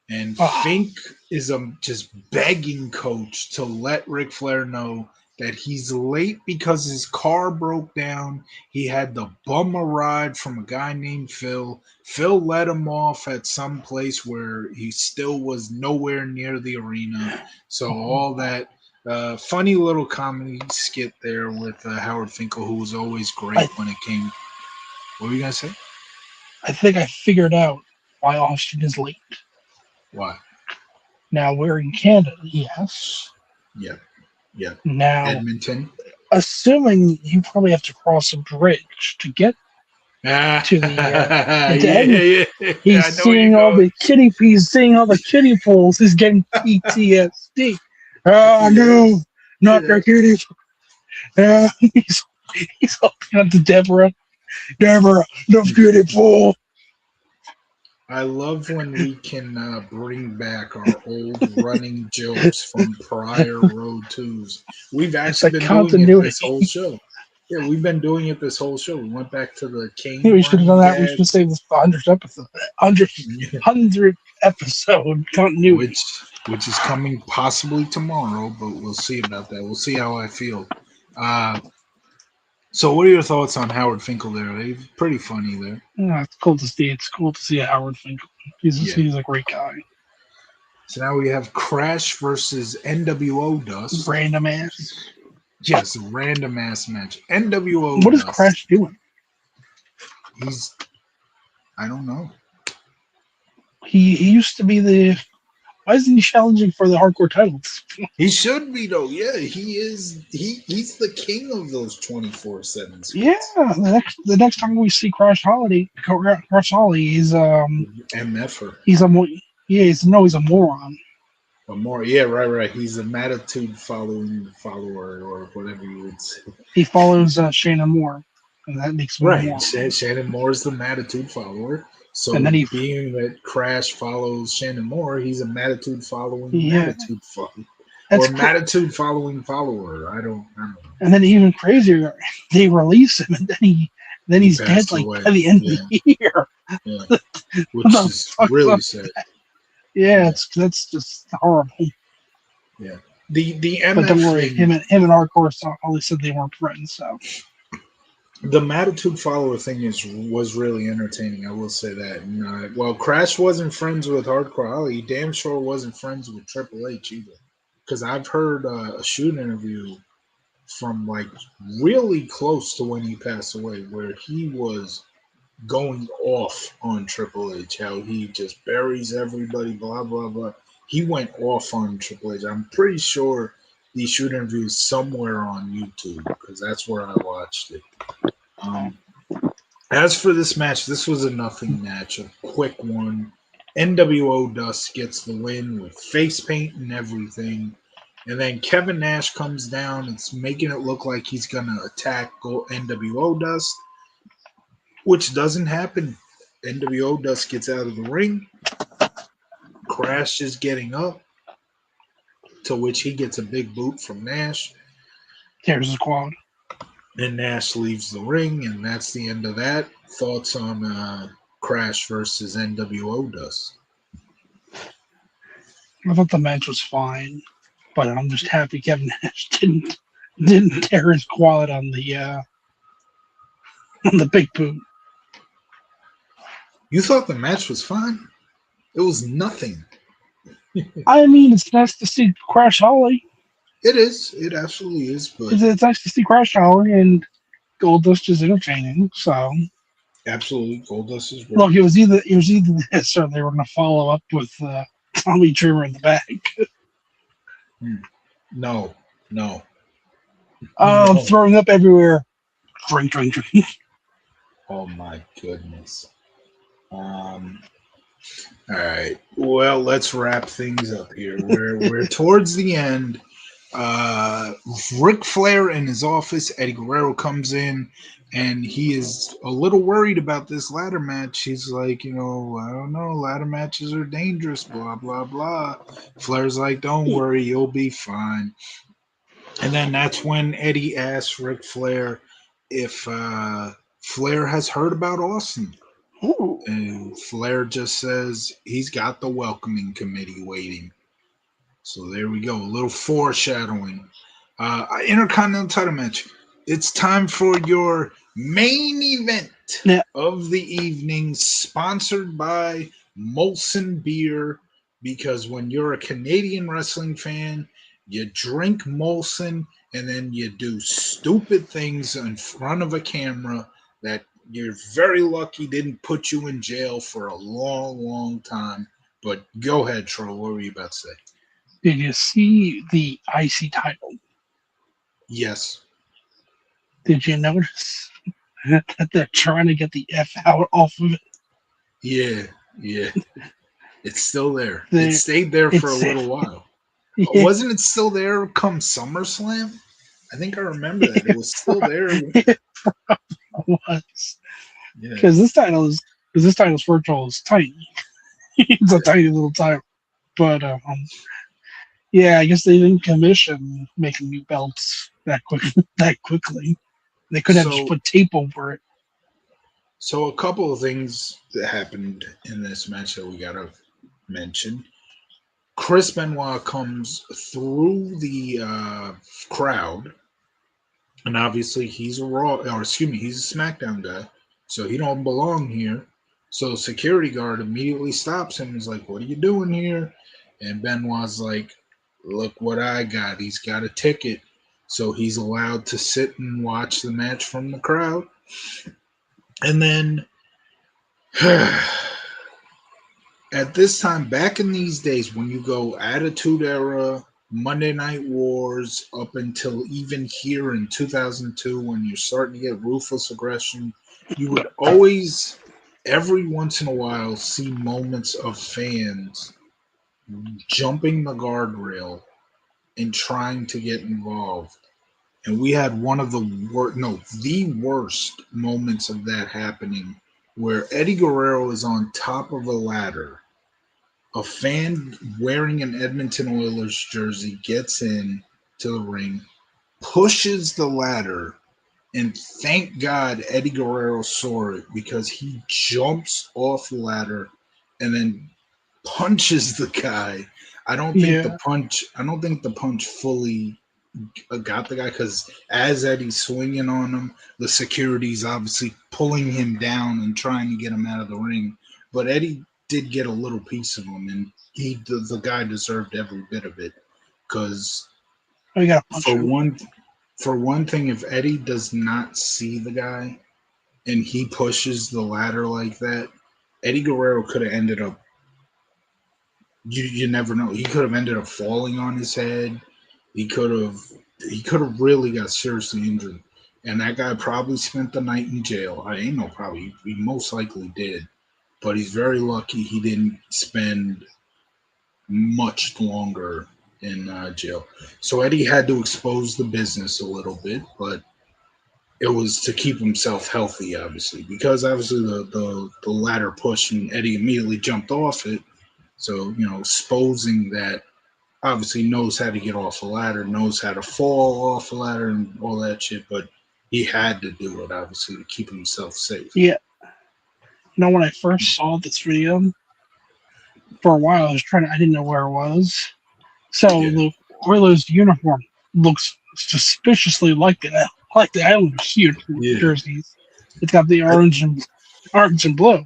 A: And
B: Oh,
A: Fink is just begging Coach to let Ric Flair know that he's late because his car broke down. He had to bum a ride from a guy named Phil. Phil let him off at some place where he still was nowhere near the arena. So all that funny little comedy skit there with Howard Finkel, who was always great
B: I
A: when it came. What were you gonna say?
B: I think I figured out why Austin is late.
A: Why?
B: Now we're in Canada, yes.
A: Yep. Yep.
B: Now,
A: Edmonton.
B: assuming you probably have to cross a bridge to get to the
A: Yeah,
B: into Edmonton,
A: yeah, yeah. I
B: he's
A: know where you're
B: seeing all
A: going.
B: the he's seeing all the kiddie pools. He's getting PTSD. Oh
A: Yeah,
B: no, not
A: yeah.
B: the kiddie. He's holding on to Deborah. Deborah, the kiddie pool.
A: I love when we can bring back our old running jokes from prior Road Twos. We've
B: It's
A: actually
B: like
A: been doing it this
B: continuity.
A: whole show. Yeah, we've been doing it this whole show. We went back to the
B: Yeah,
A: cane
B: we should have done
A: running
B: that. We should
A: gag,
B: have saved this for 100th episode. 100th episode continuity.
A: which which is coming possibly tomorrow, but we'll see about that. We'll see how I feel. Uh, so, what are your thoughts on Howard Finkel there? He's pretty funny there.
B: Yeah, it's cool to see. It's cool to see Howard Finkel.
A: Yeah.
B: He's a great guy.
A: So now we have Crash versus NWO Dust.
B: Random ass.
A: Yes, random ass match. NWO
B: What is
A: Dust.
B: Crash doing?
A: He's I don't know.
B: He used to be the. Why isn't he challenging for the hardcore titles?
A: He should be though. Yeah, he is. He's the king of those 24/7
B: Yeah,
A: spots.
B: the next time we see Crash Holly,
A: MFer.
B: he's a mo- yeah, he's a moron.
A: Or more. Yeah, right. He's a Matitude following follower or whatever you would say.
B: He follows Shannon Moore, and that makes him a
A: Right.
B: moron.
A: Shannon Moore is the Matitude follower.
B: And
A: So
B: then he
A: being that Crash follows Shannon Moore, he's a Matitude following
B: yeah,
A: Matitude follower.
B: that's
A: Or
B: cr-
A: Matitude following follower. I don't know.
B: and then even crazier, they release him, and then
A: He
B: he's dead
A: passed
B: like
A: away.
B: by the end of
A: Yeah,
B: the year.
A: yeah.
B: What
A: Which
B: the
A: is
B: fuck?
A: really sad.
B: Yeah,
A: Yeah,
B: that's just horrible.
A: yeah. The
B: But don't
A: MF
B: worry,
A: thing,
B: him and Hardcore only said they weren't friends. So
A: the Matitude follower thing was really entertaining. I will say that. And, well, Crash wasn't friends with Hardcore Holly. He damn sure wasn't friends with Triple H either. Because I've heard a shoot interview from like really close to when he passed away, where he was going off on Triple H, how he just buries everybody, blah blah blah. He went off on Triple H. I'm pretty sure the shoot interview is somewhere on YouTube because that's where I watched it. Um, as for this match, this was a nothing match, a quick one. NWO Dust gets the win with face paint and everything. And then Kevin Nash comes down. It's making it look like he's going to attack NWO Dust, which doesn't happen. NWO Dust gets out of the ring. Crash is getting up, to which he gets a big boot from Nash.
B: there's the quad.
A: And Nash leaves the ring, and that's the end of that. Thoughts on Crash versus NWO Dust?
B: I thought the match was fine, but I'm just happy Kevin Nash didn't tear his quad on the big boot.
A: You thought the match was fine? It was nothing.
B: I mean, it's nice to see Crash Holly.
A: It is. It absolutely is. But
B: It's nice to see Crash Holly and Goldust is entertaining. So
A: absolutely, Goldust is great.
B: look, it was either this or they were going to follow up with Tommy Dreamer in the back.
A: No, no.
B: Oh, I'm
A: No.
B: throwing up everywhere. Drink, drink, drink.
A: Oh my goodness. Um, all right. Well, let's wrap things up here. We're towards the end. Uh, Ric Flair in his office. Eddie Guerrero comes in, and he is a little worried about this ladder match. He's like, I don't know. Ladder matches are dangerous. Blah blah blah. Flair's like, don't worry, you'll be fine. And then that's when Eddie asks Ric Flair if Flair has heard about Austin.
B: Ooh.
A: And Flair just says he's got the welcoming committee waiting. So there we go. A little foreshadowing. Intercontinental title match. It's time for your main event
B: Yeah.
A: of the evening, sponsored by Molson Beer. Because when you're a Canadian wrestling fan, you drink Molson and then you do stupid things in front of a camera that you're very lucky didn't put you in jail for a long, long time. But go ahead, Troll. What were you about to say?
B: Did you see the IC title?
A: Yes.
B: Did you notice that they're trying to get the F out off of it?
A: Yeah. Yeah. It's still there. It
B: They,
A: stayed there for a
B: it's
A: little while.
B: yeah,
A: Wasn't it still there come SummerSlam? I think I remember that. It was still there.
B: it was
A: Yeah.
B: because this title's virtual is tiny. It's a tiny little title, but yeah, I guess they didn't commission making new belts that quick that quickly. They could have just
A: So
B: put tape over it.
A: so a couple of things that happened in this match that we gotta mention. Chris Benoit comes through the crowd, and obviously he's a Raw, or excuse me, he's a SmackDown guy, so he don't belong here. So security guard immediately stops him and is like, "What are you doing here?" And Benoit's like, "Look what I got. He's got a ticket." So he's allowed to sit and watch the match from the crowd. And then at this time, back in these days, when you go Attitude Era, Monday Night Wars, up until even here in 2002, when you're starting to get ruthless aggression, you would always, every once in a while, see moments of fans jumping the guardrail and trying to get involved. And we had one of the the worst moments of that happening, where Eddie Guerrero is on top of a ladder. A fan wearing an Edmonton Oilers jersey gets in to the ring, pushes the ladder, and thank God Eddie Guerrero saw it, because he jumps off the ladder and then punches the guy.
B: Yeah,
A: I don't think the punch fully got the guy, because as Eddie's swinging on him, the security's obviously pulling him down and trying to get him out of the ring. But Eddie did get a little piece of him, and the guy deserved every bit of it. Because
B: we gotta punch
A: for
B: him.
A: one for one thing, if Eddie does not see the guy and he pushes the ladder like that, Eddie Guerrero could have ended up. You never know. He could have ended up falling on his head. He could have he could have really got seriously injured. And that guy probably spent the night in jail. I ain't no probably. He most likely did. But he's very lucky he didn't spend much longer in jail. So Eddie had to expose the business a little bit, but it was to keep himself healthy, obviously, because obviously the ladder pushed and Eddie immediately jumped off it. So, exposing that, obviously knows how to get off a ladder, knows how to fall off a ladder and all that shit, but he had to do it, obviously, to keep himself safe.
B: Yeah, when I first saw this video, for a while I didn't know where it was. So
A: Yeah.
B: the Oilers uniform looks suspiciously like the Islanders
A: Yeah.
B: jerseys. It's got the
A: I,
B: orange and blue,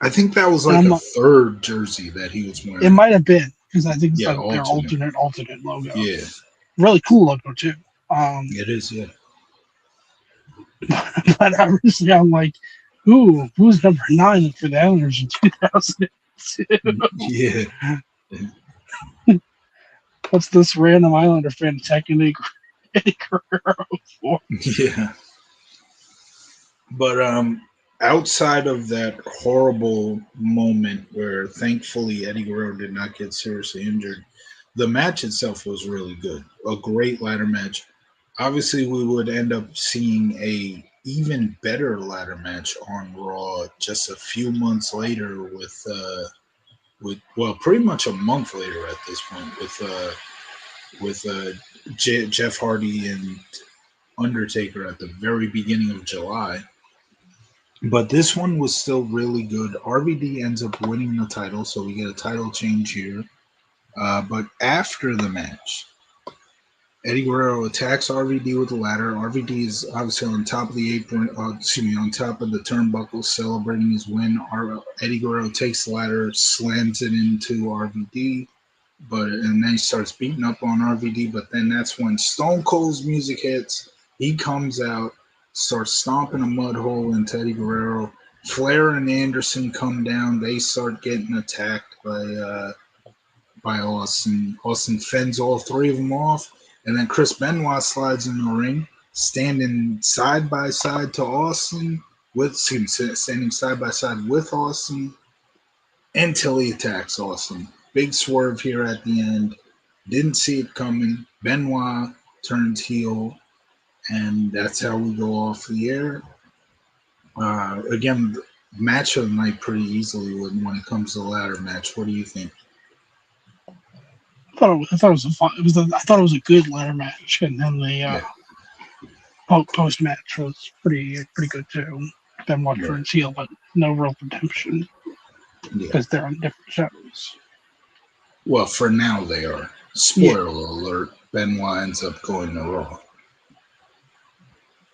A: I think that was
B: and
A: like
B: I'm
A: a
B: like,
A: third jersey that he was
B: it
A: wearing.
B: might have been because I think it's
A: Yeah,
B: like their
A: alternate.
B: alternate logo.
A: Yeah,
B: Really cool logo too. Um,
A: it is. Yeah.
B: but obviously I'm like, ooh, who's number 9 for the Islanders in 2002?
A: Yeah.
B: What's this random Islander fan attacking me? Eddie Guerrero for.
A: Yeah. But outside of that horrible moment where thankfully Eddie Guerrero did not get seriously injured, the match itself was really good. A great ladder match. Obviously, we would end up seeing a even better ladder match on Raw just a few months later with well, pretty much a month later at this point with Jeff Hardy and Undertaker at the very beginning of July. But this one was still really good. RVD ends up winning the title, so we get a title change here. But after the match, Eddie Guerrero attacks RVD with the ladder. RVD is obviously on top of the apron, on top of the turnbuckle, celebrating his win. Eddie Guerrero takes the ladder, slams it into RVD, and then he starts beating up on RVD. But then that's when Stone Cold's music hits. He comes out, starts stomping a mud hole into Eddie Guerrero. Flair and Anderson come down. They start getting attacked by Austin. Austin fends all three of them off, and then Chris Benoit slides in the ring, standing side by side to Austin, standing side by side with Austin until he attacks Austin. Big swerve here at the end. Didn't see it coming. Benoit turns heel, and that's how we go off the air. Again, match of the night pretty easily when it comes to the ladder match. What do you think?
B: I thought it was a fun. I thought it was a good ladder match, and then the
A: Yeah,
B: post match was pretty good too. Benoit
A: yeah,
B: turns heel, but no real redemption
A: yeah.
B: because they're on different shows.
A: Well, for now they are.
B: Yeah,
A: Spoiler alert: Benoit ends up going to Raw.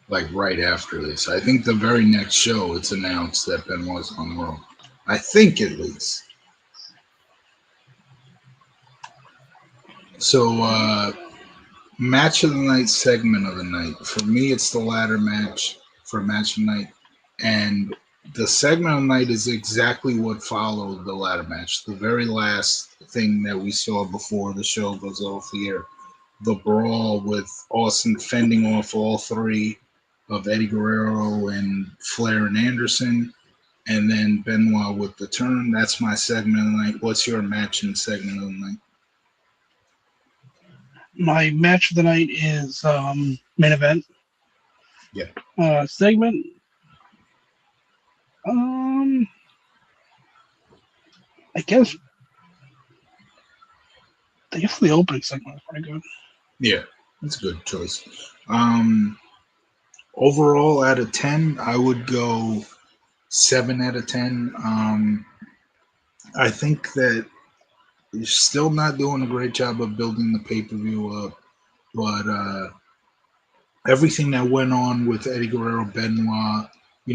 A: Like right after this, I think the very next show it's announced that Benoit's on Raw. I think at least. So, match of the night, segment of the night. For me, it's the ladder match for match of the night, and the segment of the night is exactly what followed the ladder match. The very last thing that we saw before the show goes off the air. The brawl with Austin fending off all three of Eddie Guerrero and Flair and Anderson, and then Benoit with the turn. That's my segment of the night. What's your match and segment of the night?
B: my match of the night is main event
A: Yeah.
B: segment. Um, I guess the opening segment was pretty good.
A: Yeah, that's a good choice. Um, Overall, out of 10, I would go 7 out of 10. I think that you're still not doing a great job of building the pay per view up, but everything that went on with Eddie Guerrero, Benoit,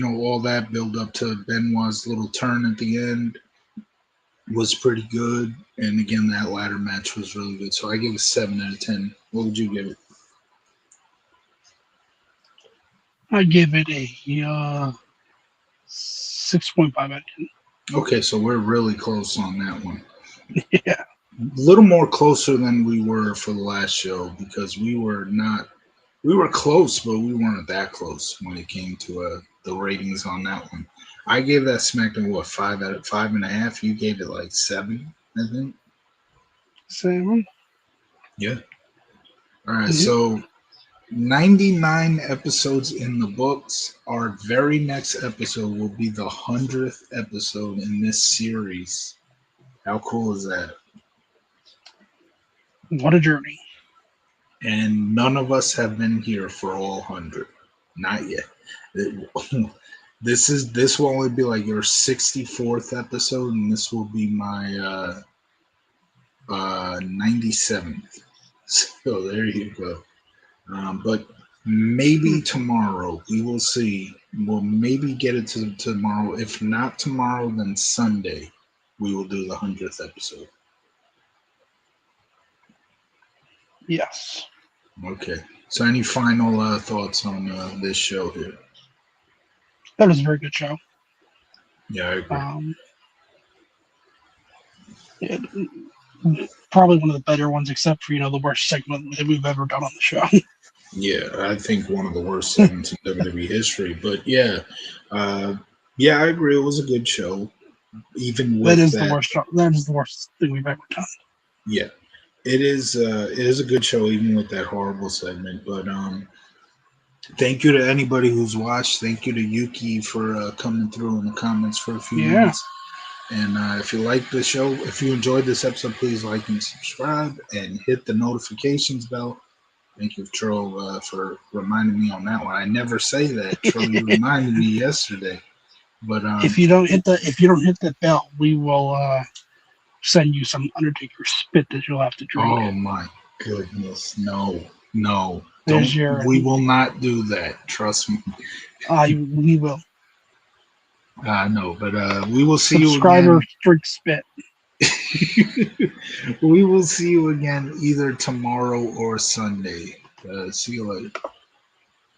A: all that build up to Benoit's little turn at the end was pretty good. And again, that ladder match was really good. So I give it 7 out of 10. What would you give it?
B: I give it a 6.5 out of 10.
A: Okay, so we're really close on that one.
B: Yeah,
A: A little more closer than we were for the last show because we were close, but we weren't that close when it came to the ratings on that one. I gave that SmackDown what 5 out of 5.5. You gave it like 7, I think.
B: 7.
A: Yeah. All right.
B: Mm-hmm.
A: So 99 episodes in the books. Our very next episode will be the 100th episode in this series. How cool is that?
B: What a journey.
A: And none of us have been here for all 100. Not yet. This will only be like your 64th episode, and this will be my 97th. So there you go. But maybe tomorrow we will see. We'll maybe get it to tomorrow. If not tomorrow, then Sunday we will do the 100th episode.
B: Yes,
A: Okay. So any final thoughts on this show here?
B: that was a very good show.
A: Yeah, I agree.
B: It, probably one of the better ones, except for the worst segment that we've ever done on the show.
A: Yeah, I think one of the worst segments in WWE history. But yeah, uh, yeah, I agree. It was a good show, even
B: That
A: with
B: is the
A: that.
B: worst. That is the worst thing we've ever done.
A: Yeah, it is. It is a good show, even with that horrible segment. But thank you to anybody who's watched. Thank you to Yuki for coming through in the comments for a few
B: Yeah.
A: minutes. And if you like the show, if you enjoyed this episode, please like and subscribe and hit the notifications bell. Thank you, Tro, for reminding me on that one. I never say that. Tro, you reminded me yesterday. But
B: If you don't hit the bell, we will send you some Undertaker spit that you'll have to drink.
A: oh my goodness, no, no, don't.
B: There's your.
A: We will not do that. Trust me.
B: We will.
A: No, but we will see you
B: Subscriber
A: again.
B: drink spit.
A: We will see you again either tomorrow or Sunday. See you later.